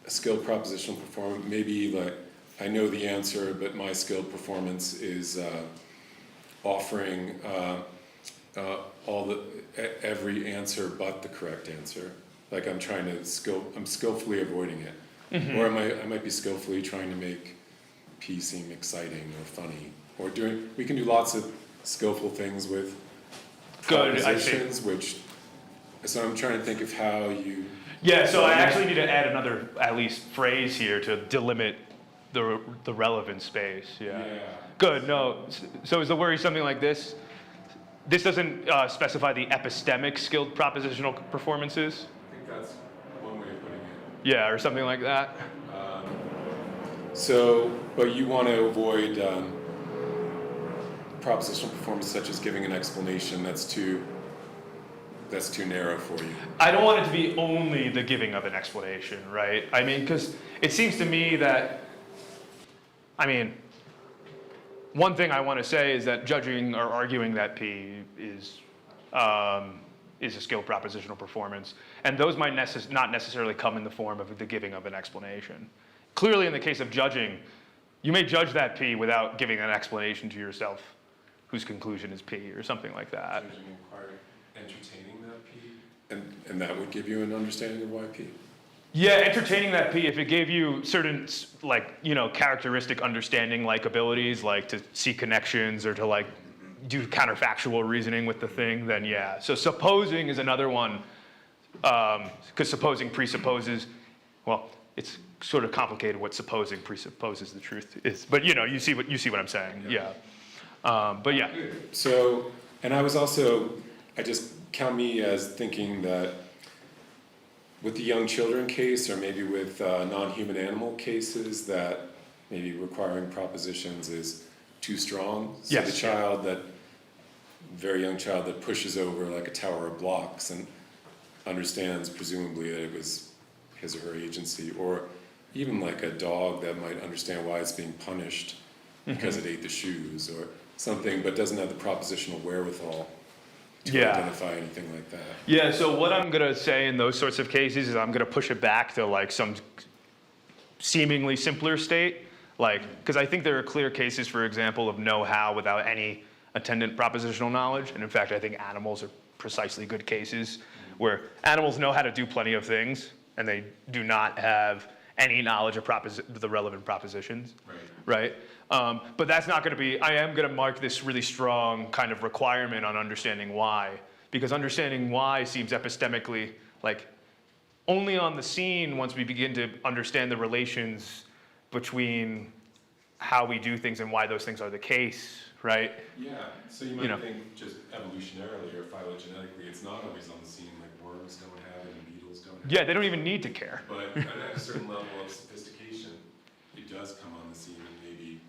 a skilled propositional performance, maybe like I know the answer, but my skilled performance is offering every answer but the correct answer. Like I'm skillfully avoiding it. Mm-hmm. Or I might be skillfully trying to make P seem exciting or funny. Or we can do lots of skillful things with propositions, so I'm trying to think of how you... Yeah, so I actually need to add another, at least, phrase here to delimit the relevant space, yeah. Good, no, so is the worry something like this? This doesn't specify the epistemic skilled propositional performances? I think that's one way of putting it. Yeah, or something like that? But you want to avoid propositional performance such as giving an explanation that's too that's too narrow for you. I don't want it to be only the giving of an explanation, right? I mean, because it seems to me that, I mean, one thing I want to say is that judging or arguing that P is a skilled propositional performance, and those might not necessarily come in the form of the giving of an explanation. Clearly, in the case of judging, you may judge that P without giving an explanation to yourself whose conclusion is P or something like that. Judging inquiry, entertaining that P, and that would give you an understanding of why P. Yeah, entertaining that P, if it gave you certain, like, characteristic understanding like abilities, like to see connections or to like do counterfactual reasoning with the thing, then yeah. So supposing is another one, because supposing presupposes, well, it's sort of complicated what supposing presupposes the truth is, but you see what I'm saying, yeah. But yeah. So, and I just count me as thinking that with the young children case, or maybe with non-human animal cases, that maybe requiring propositions is too strong. So Yes. the child that, very young child that pushes over like a tower of blocks and understands presumably that it was his or her agency, or even like a dog that might understand why it's being punished because it ate the shoes or something, but doesn't have the propositional wherewithal to identify anything like that. Yeah, so what I'm gonna say in those sorts of cases is I'm gonna push it back to like some seemingly simpler state, like, because I think there are clear cases, for example, of know-how without any attendant propositional knowledge, and in fact, I think animals are precisely good cases where animals know how to do plenty of things, and they do not have any knowledge of the relevant propositions, right? But that's not gonna be, I am gonna mark this really strong kind of requirement on understanding why, because understanding why seems epistemically like only on the scene once we begin to understand the relations between how we do things and why those things are the case, right? Yeah, so you might think just evolutionarily or phylogenetically, it's not always on the scene, like worms don't have it and beetles don't have it. Yeah, they don't even need to care. But at a certain level of sophistication, it does come on the scene and maybe,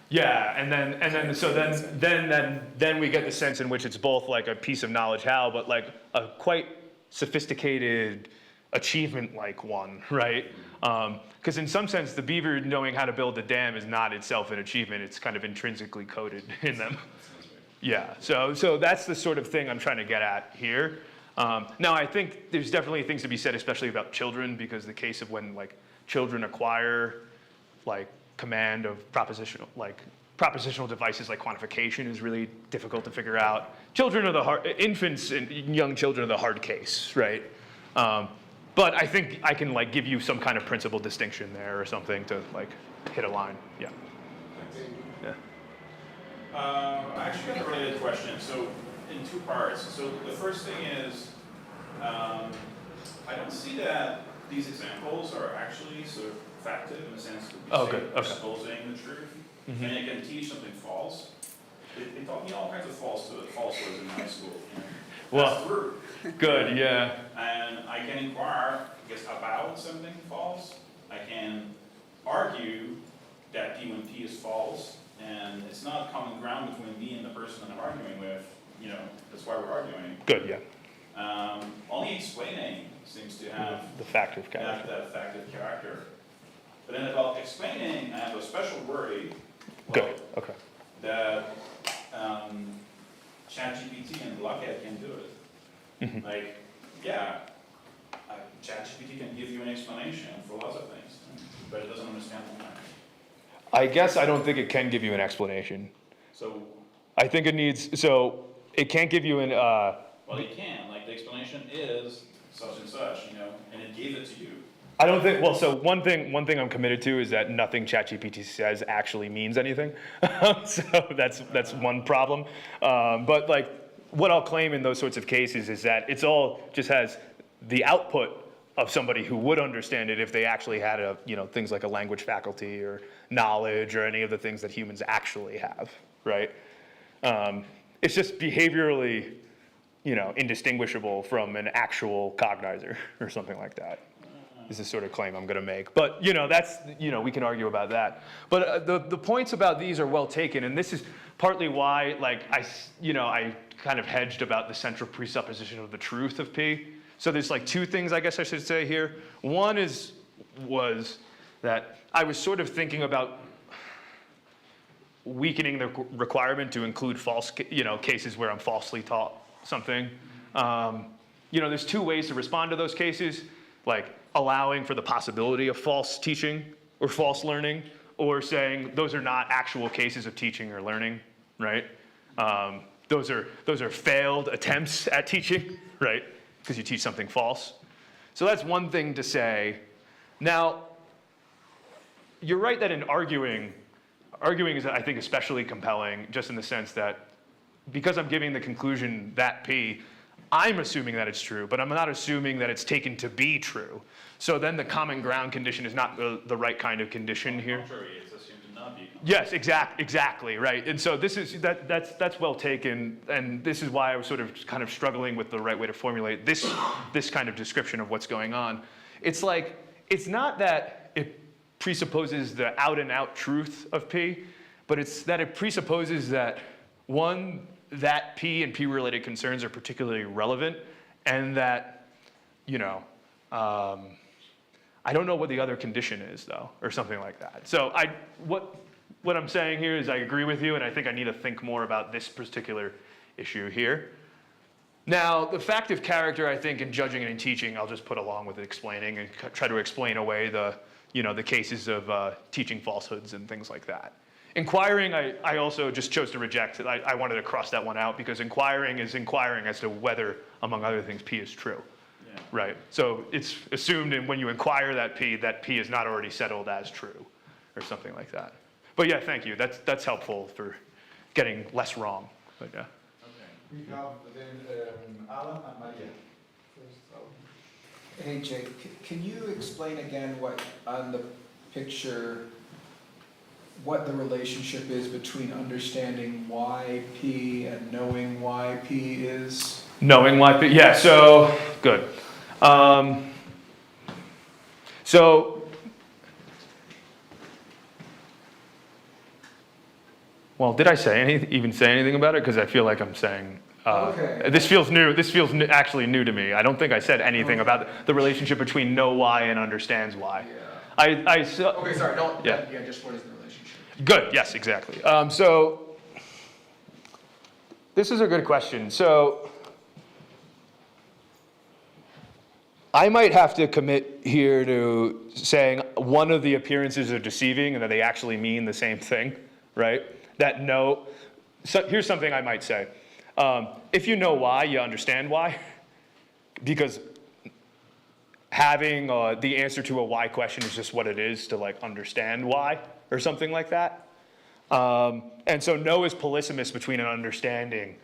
Yeah, and then we get the sense in which it's both like a piece of knowledge how, but like a quite sophisticated achievement-like one, right? Because in some sense, the beaver knowing how to build a dam is not itself an achievement. It's kind of intrinsically coded in them. Yeah, so that's the sort of thing I'm trying to get at here. Now, I think there's definitely things to be said, especially about children, because the case of when like children acquire like command of propositional devices like quantification is really difficult to figure out. Infants and young children are the hard case, right? But I think I can like give you some kind of principal distinction there or something to like hit a line, yeah. Yeah. I actually got a related question, so in two parts. So the first thing is, I don't see that these examples are actually sort of factive in the sense that we say exposing the truth, and it can teach something false. They taught me all kinds of falsehoods in high school. That's true. Good, yeah. And I can inquire, I guess, about something false. I can argue that P when P is false, and it's not common ground between me and the person that I'm arguing with. That's why we're arguing. Good, yeah. Only explaining seems to have the factive character. that factive character. But then about explaining, I have a special worry. Good, okay. That ChatGPT and Blockhead can do it. Like, yeah, ChatGPT can give you an explanation for lots of things, but it doesn't understand why. I guess I don't think it can give you an explanation. So, I think it needs, so it can't give you an, well, it can, like the explanation is such and such, and it gave it to you. I don't think, well, so one thing I'm committed to is that nothing ChatGPT says actually means anything. So that's one problem. But like, what I'll claim in those sorts of cases is that it's all just has the output of somebody who would understand it if they actually had things like a language faculty or knowledge or any of the things that humans actually have, right? It's just behaviorally, indistinguishable from an actual cognizer or something like that. is the sort of claim I'm going to make. But, that's, we can argue about that. But the points about these are well taken, and this is partly why, I kind of hedged about the central presupposition of the truth of P. So there's two things I guess I should say here. One was that I was sort of thinking about weakening the requirement to include false, cases where I'm falsely taught something. There's two ways to respond to those cases, like allowing for the possibility of false teaching or false learning, or saying those are not actual cases of teaching or learning, right? Those are failed attempts at teaching, right? Because you teach something false. So that's one thing to say. Now, you're right that in arguing is, I think, especially compelling, just in the sense that because I'm giving the conclusion that P, I'm assuming that it's true, but I'm not assuming that it's taken to be true. So then the common ground condition is not the right kind of condition here. Contrary, it's assumed to not be. Yes, exactly, right. And so that's well taken, and this is why I was sort of kind of struggling with the right way to formulate this kind of description of what's going on. It's not that it presupposes the out-and-out truth of P, but it's that it presupposes that, one, that P and P-related concerns are particularly relevant, and that, I don't know what the other condition is, though, or something like that. So what I'm saying here is I agree with you, and I think I need to think more about this particular issue here. Now, the fact of character, I think, in judging and in teaching, I'll just put along with explaining and try to explain away the cases of teaching falsehoods and things like that. Inquiring, I also just chose to reject. I wanted to cross that one out because inquiring is inquiring as to whether, among other things, P is true. Yeah. Right? So it's assumed when you inquire that P is not already settled as true or something like that. But yeah, thank you. That's helpful for getting less wrong. But yeah. We have then Alan and Maria. Hey Jake, can you explain again what on the picture, what the relationship is between understanding why P and knowing why P is? Knowing why P, yeah, so, good. Well, did I even say anything about it? Because I feel like I'm saying, okay. This feels new. This feels actually new to me. I don't think I said anything about the relationship between know why and understands why. Yeah. Okay, sorry, don't, yeah. Just what is the relationship? Good, yes, exactly. So, this is a good question. So, I might have to commit here to saying one of the appearances are deceiving and that they actually mean the same thing, right? So here's something I might say. If you know why, you understand why. Because having the answer to a why question is just what it is to understand why or something like that. And so know is polysemous between an understanding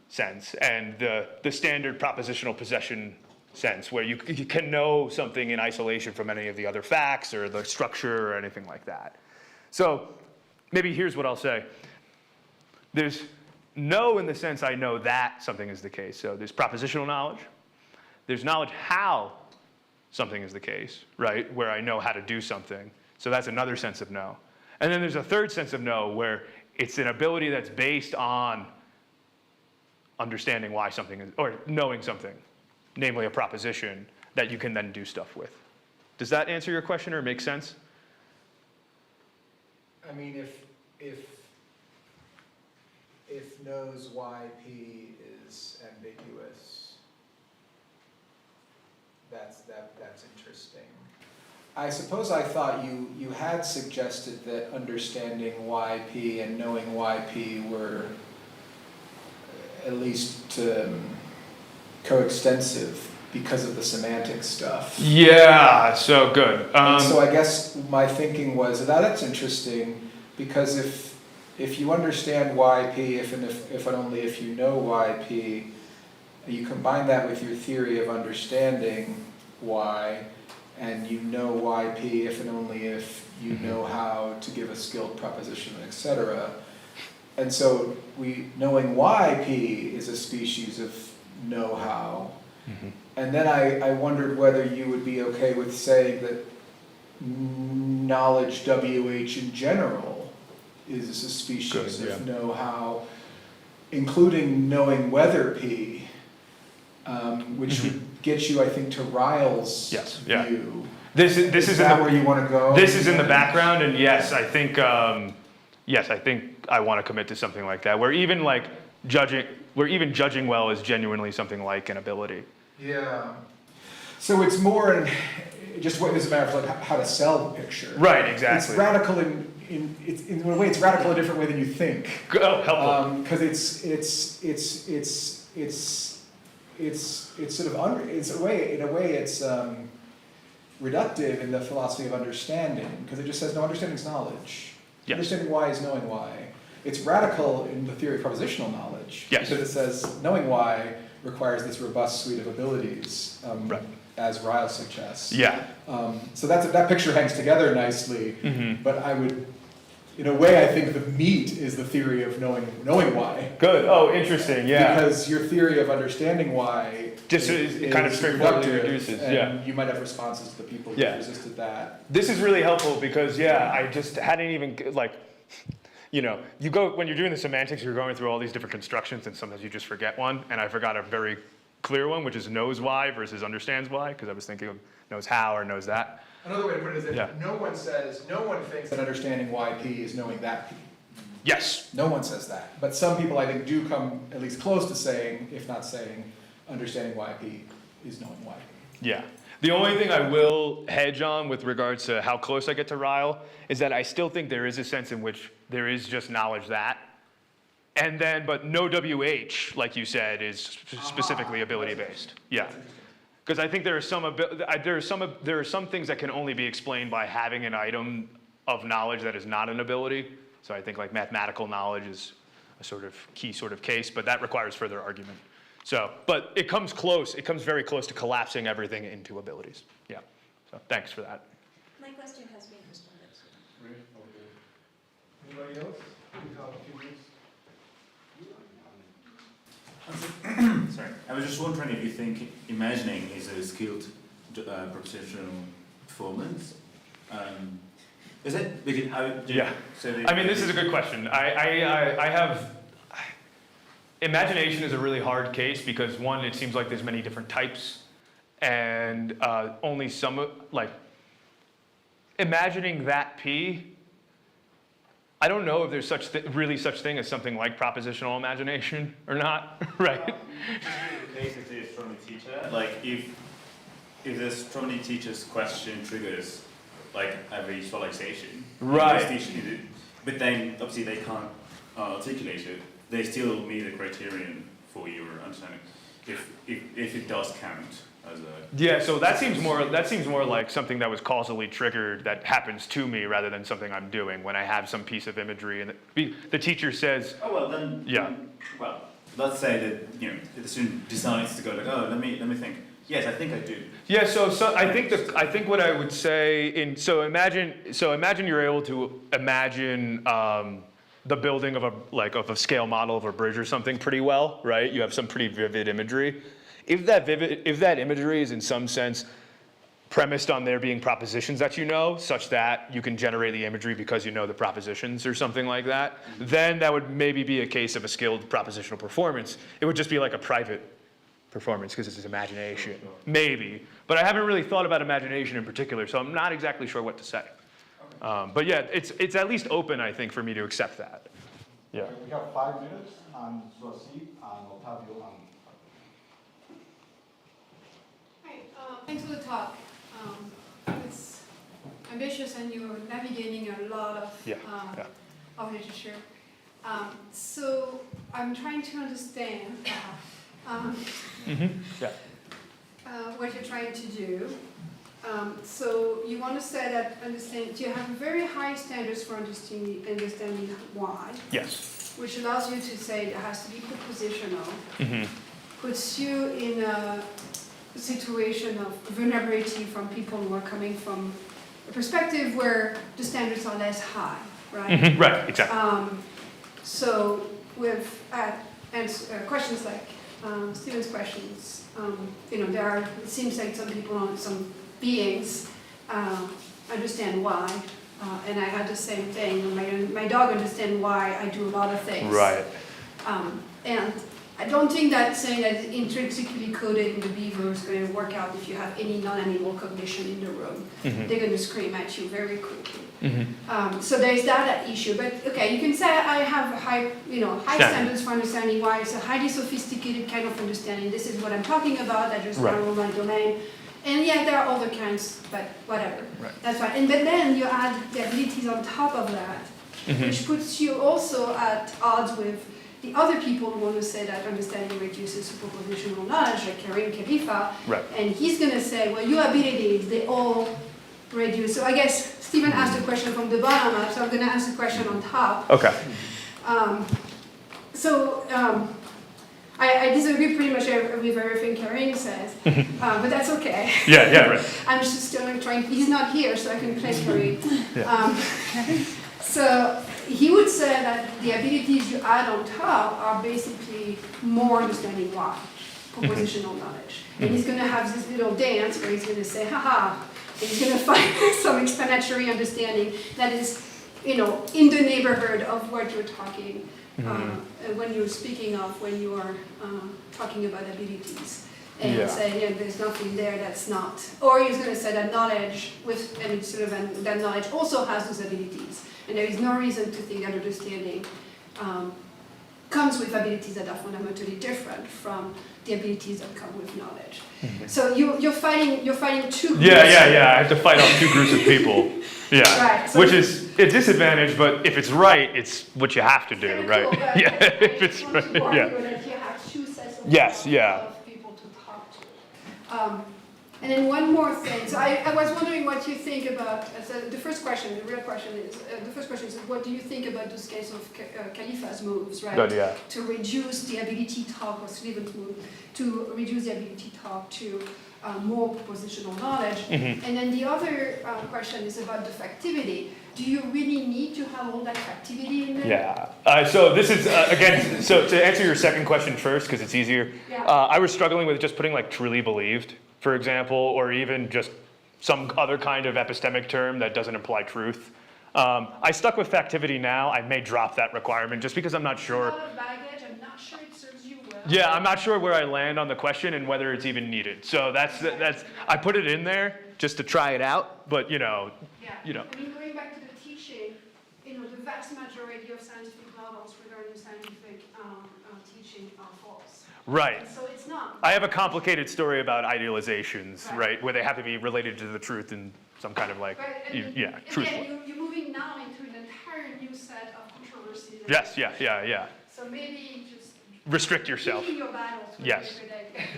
sense and the standard propositional possession sense, where you can know something in isolation from any of the other facts or the structure or anything like that. So maybe here's what I'll say. There's know in the sense I know that something is the case. So there's propositional knowledge. There's knowledge how something is the case, right? Where I know how to do something. So that's another sense of know. And then there's a third sense of know where it's an ability that's based on understanding why something is, or knowing something, namely a proposition that you can then do stuff with. Does that answer your question or make sense? I mean, if knows why P is ambiguous, that's interesting. I suppose I thought you had suggested that understanding why P and knowing why P were at least coextensive because of the semantic stuff. Yeah, so good. So I guess my thinking was that's interesting, because if you understand why P, if and only if you know why P, you combine that with your theory of understanding why, and you know why P if and only if you know how to give a skilled proposition, etc. And so knowing why P is a species of know-how. And then I wondered whether you would be okay with saying that knowledge WH in general is a species Good, of know-how, including knowing whether P, which would get you, I think, to Ryle's Yes, yeah. view. This is Is in that the, where you want to go? this is in the background, and yes, I think I want to commit to something like that, where even judging well is genuinely something like an ability. Yeah. So it's more in just what is a matter of like how to sell the picture. Right, exactly. It's radical in a way. It's radical a different way than you think. Oh, helpful. Because it's sort of in a way it's reductive in the philosophy of understanding, because it just says no, understanding is knowledge. Yes. Understanding why is knowing why. It's radical in the theory of propositional knowledge. Yes. Because it says knowing why requires this robust suite of abilities, Right. as Ryle suggests. Yeah. So that picture hangs together nicely, Mhm. but I would, in a way, I think the meat is the theory of knowing why. Good. Oh, interesting. Yeah. Because your theory of understanding why Just it kind of straightforwardly reductive, reduces, and yeah. you might have responses to the people who Yeah. resisted that. This is really helpful because, yeah, I just hadn't even, like, when you're doing the semantics, you're going through all these different constructions, and sometimes you just forget one, and I forgot a very clear one, which is knows why versus understands why, because I was thinking of knows how or knows that. Another way to put it is that Yeah. no one thinks that understanding why P is knowing that P. Yes. No one says that. But some people, I think, do come at least close to saying, if not saying, understanding why P is knowing why P. Yeah. The only thing I will hedge on with regards to how close I get to Ryle is that I still think there is a sense in which there is just knowledge that. And then, but no WH, like you said, is specifically ability-based. Yeah. Because I think there are some things that can only be explained by having an item of knowledge that is not an ability. So I think like mathematical knowledge is a sort of key sort of case, but that requires further argument. So, but it comes very close to collapsing everything into abilities. Yeah. So thanks for that. My question has been responded to. Anybody else? Sorry, I was just wondering if you think imagining is a skilled propositional performance. Is it? Because Yeah. I mean, this is a good question. I have, imagination is a really hard case because one, it seems like there's many different types, and only some, like, imagining that P, I don't know if there's really such thing as something like propositional imagination or not, right? basically a astronomy teacher, like if the astronomy teacher's question triggers like a visualization, Right. but then obviously they can't articulate it, they still meet the criterion for your understanding. If it does count as a Yeah, so that seems more like something that was causally triggered that happens to me rather than something I'm doing when I have some piece of imagery and the teacher says, oh well then yeah. Well, let's say that the student decides to go like, oh let me think. Yes, I think I do. Yeah, so I think what I would say imagine you're able to imagine the building of a scale model of a bridge or something pretty well, right? You have some pretty vivid imagery. If that imagery is in some sense premised on there being propositions that you know, such that you can generate the imagery because you know the propositions or something like that, then that would maybe be a case of a skilled propositional performance. It would just be like a private performance because it's imagination, maybe. But I haven't really thought about imagination in particular, so I'm not exactly sure what to say. But yeah, it's at least open, I think, for me to accept that. Yeah. We have 5 minutes, and Suasi and Otavio and Hi, thanks for the talk. It's ambitious and you're navigating a lot of of literature. So I'm trying to understand what you're trying to do. So you want to say that you have very high standards for understanding why. Yes. Which allows you to say it has to be propositional. Mm-hmm. Puts you in a situation of vulnerability from people who are coming from a perspective where the standards are less high, right? Mm-hmm. Right, exactly. So with questions like, Stephen's questions, it seems like some people, some beings understand why, and I had the same thing. My dog understands why I do a lot of things. Right. And I don't think that saying that it's intrinsically coded in the beaver is going to work out if you have any non-animal cognition in the room. Mm-hmm. They're going to scream at you very quickly. Mm-hmm. So there's that issue. But okay, you can say I have high standards for understanding why. It's a highly sophisticated kind of understanding. This is what I'm talking about. I just know my domain. And yeah, there are other kinds, but whatever. Right. That's fine. But then you add the abilities on top of that, which puts you also at odds with the other people who want to say that understanding reduces superpositional knowledge, like Karim Khalifa. Right. And he's going to say, well, your abilities, they all reduce. So I guess Stephen asked a question from the bottom up, so I'm going to ask a question on top. Okay. I disagree pretty much with everything Karim says, but that's okay. Yeah, right. I'm just still trying, he's not here, so I can play Karim. Yeah. So he would say that the abilities you add on top are basically more understanding why, propositional knowledge. And he's going to have this little dance where he's going to say, haha, and he's going to find some explanatory understanding that is, in the neighborhood of what you're talking, when you're speaking of, when you are talking about abilities. And say, there's nothing there that's not. Or he's going to say that knowledge, that knowledge also has those abilities. And there is no reason to think that understanding comes with abilities that are fundamentally different from the abilities that come with knowledge. So you're fighting two groups. Yeah. I have to fight off two groups of people. Yeah. Right. So which is a disadvantage, but if it's right, it's what you have to do, right? Cool, If it's right, yeah. That you have two sets of people to talk to. And then one more thing. So I was wondering what you think about, so the first question is, what do you think about those kinds of Khalifa's moves, right? Good, yeah. To reduce the ability talk, or Sullivan's move, to reduce the ability talk to more propositional knowledge. And then the other question is about defectivity. Do you really need to have all that activity in there? Yeah. So this is, again, so to answer your second question first, because it's easier, I was struggling with just putting like truly believed, for example, or even just some other kind of epistemic term that doesn't imply truth. I stuck with factivity now. I may drop that requirement just because I'm not sure. A lot of baggage. I'm not sure it serves you well. Yeah, I'm not sure where I land on the question and whether it's even needed. So that's I put it in there just to try it out, but I mean, going back to the teaching, the vast majority of scientific models regarding scientific teaching are false. Right. And so it's not. I have a complicated story about idealizations, right, where they have to be related to the truth in some kind of like, truthful. Again, you're moving now into an entire new set of controversies. Yes, yeah. So maybe just restrict yourself. picking your battles. Yes.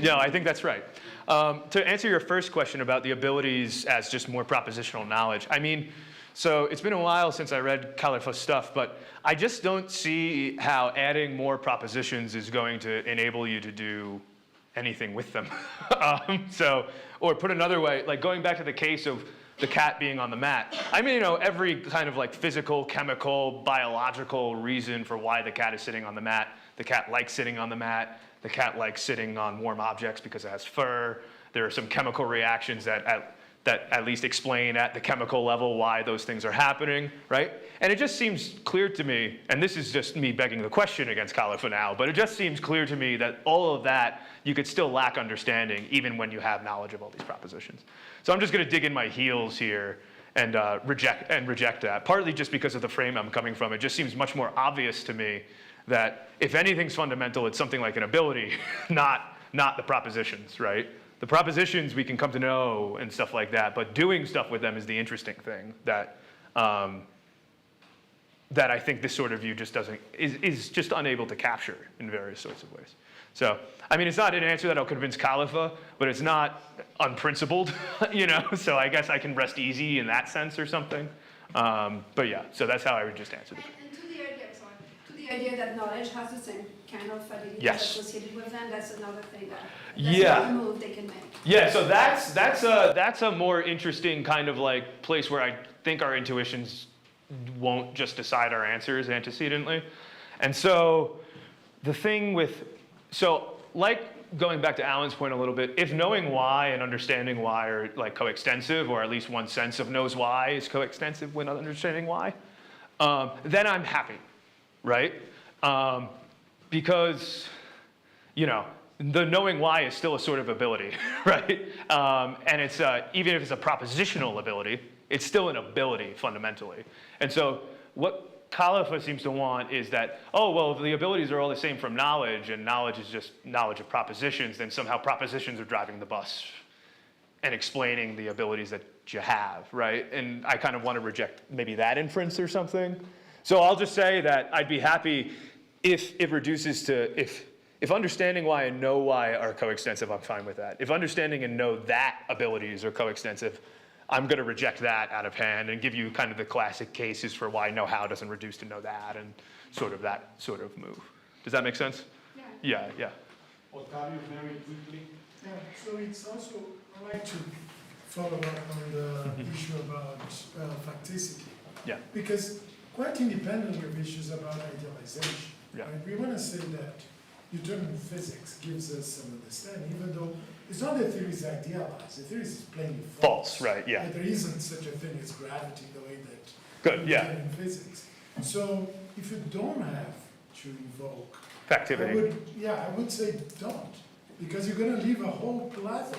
No, I think that's right. To answer your first question about the abilities as just more propositional knowledge, I mean, so it's been a while since I read Khalifa's stuff, but I just don't see how adding more propositions is going to enable you to do anything with them. Or put another way, like going back to the case of the cat being on the mat. I mean, every kind of like physical, chemical, biological reason for why the cat is sitting on the mat. The cat likes sitting on the mat. The cat likes sitting on warm objects because it has fur. There are some chemical reactions that at least explain at the chemical level why those things are happening, right? And it just seems clear to me, and this is just me begging the question against Khalifa now, but it just seems clear to me that all of that, you could still lack understanding even when you have knowledge of all these propositions. So I'm just going to dig in my heels here and reject that, partly just because of the frame I'm coming from. It just seems much more obvious to me that if anything's fundamental, it's something like an ability, not the propositions, right? The propositions we can come to know and stuff like that, but doing stuff with them is the interesting thing that that I think this sort of view just is just unable to capture in various sorts of ways. So, I mean, it's not an answer that'll convince Khalifa, but it's not unprincipled, so I guess I can rest easy in that sense or something. But yeah, so that's how I would just answer the question. To the idea that knowledge has the same kind of abilities associated with them, that's another thing that's another move they can make. Yeah, so that's a more interesting kind of like place where I think our intuitions won't just decide our answers antecedently. And so the thing with, so like going back to Alan's point a little bit, if knowing why and understanding why are like coextensive, or at least one sense of knows why is coextensive with understanding why, then I'm happy, right? Because, you know, the knowing why is still a sort of ability, right? And it's, even if it's a propositional ability, it's still an ability fundamentally. And so what Khalifa seems to want is that, oh, well, if the abilities are all the same from knowledge, and knowledge is just knowledge of propositions, then somehow propositions are driving the bus and explaining the abilities that you have, right? And I kind of want to reject maybe that inference or something. So I'll just say that I'd be happy if it reduces to, if understanding why and know why are coextensive, I'm fine with that. If understanding and know that abilities are coextensive, I'm going to reject that out of hand and give you kind of the classic cases for why know how doesn't reduce to know that, and sort of that sort of move. Does that make sense? Yeah. Yeah. Ottavio, very quickly. Yeah, so it's also, I like to follow up on the issue about facticity. Yeah. Because quite independently of issues about idealization, Yeah. right, we want to say that Newtonian physics gives us some understanding, even though it's not that theory is idealized, the theory is plainly false. Right, yeah. There isn't such a thing as gravity the way that Good, yeah. in physics. So if you don't have to invoke Factivity. I would say don't, because you're going to leave a whole plethora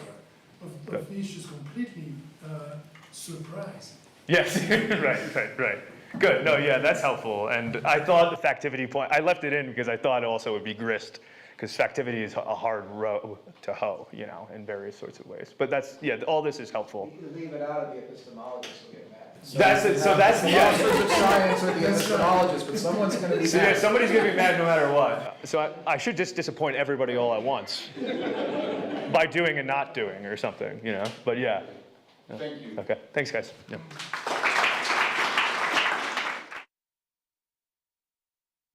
of issues completely surprising. Yes, right. Good, no, yeah, that's helpful. And I thought the factivity point, I left it in because I thought also it would be grist, because factivity is a hard row to hoe, you know, in various sorts of ways. But that's, yeah, all this is helpful. You leave it out of the epistemologist will get mad. That's it, so that's, yeah. Philosophers of science or the epistemologist, but someone's going to be So mad. yeah, somebody's gonna be mad no matter what. So I should just disappoint everybody all at once by doing and not doing or something, you know, but yeah. Thank you. Okay, thanks guys. Yeah.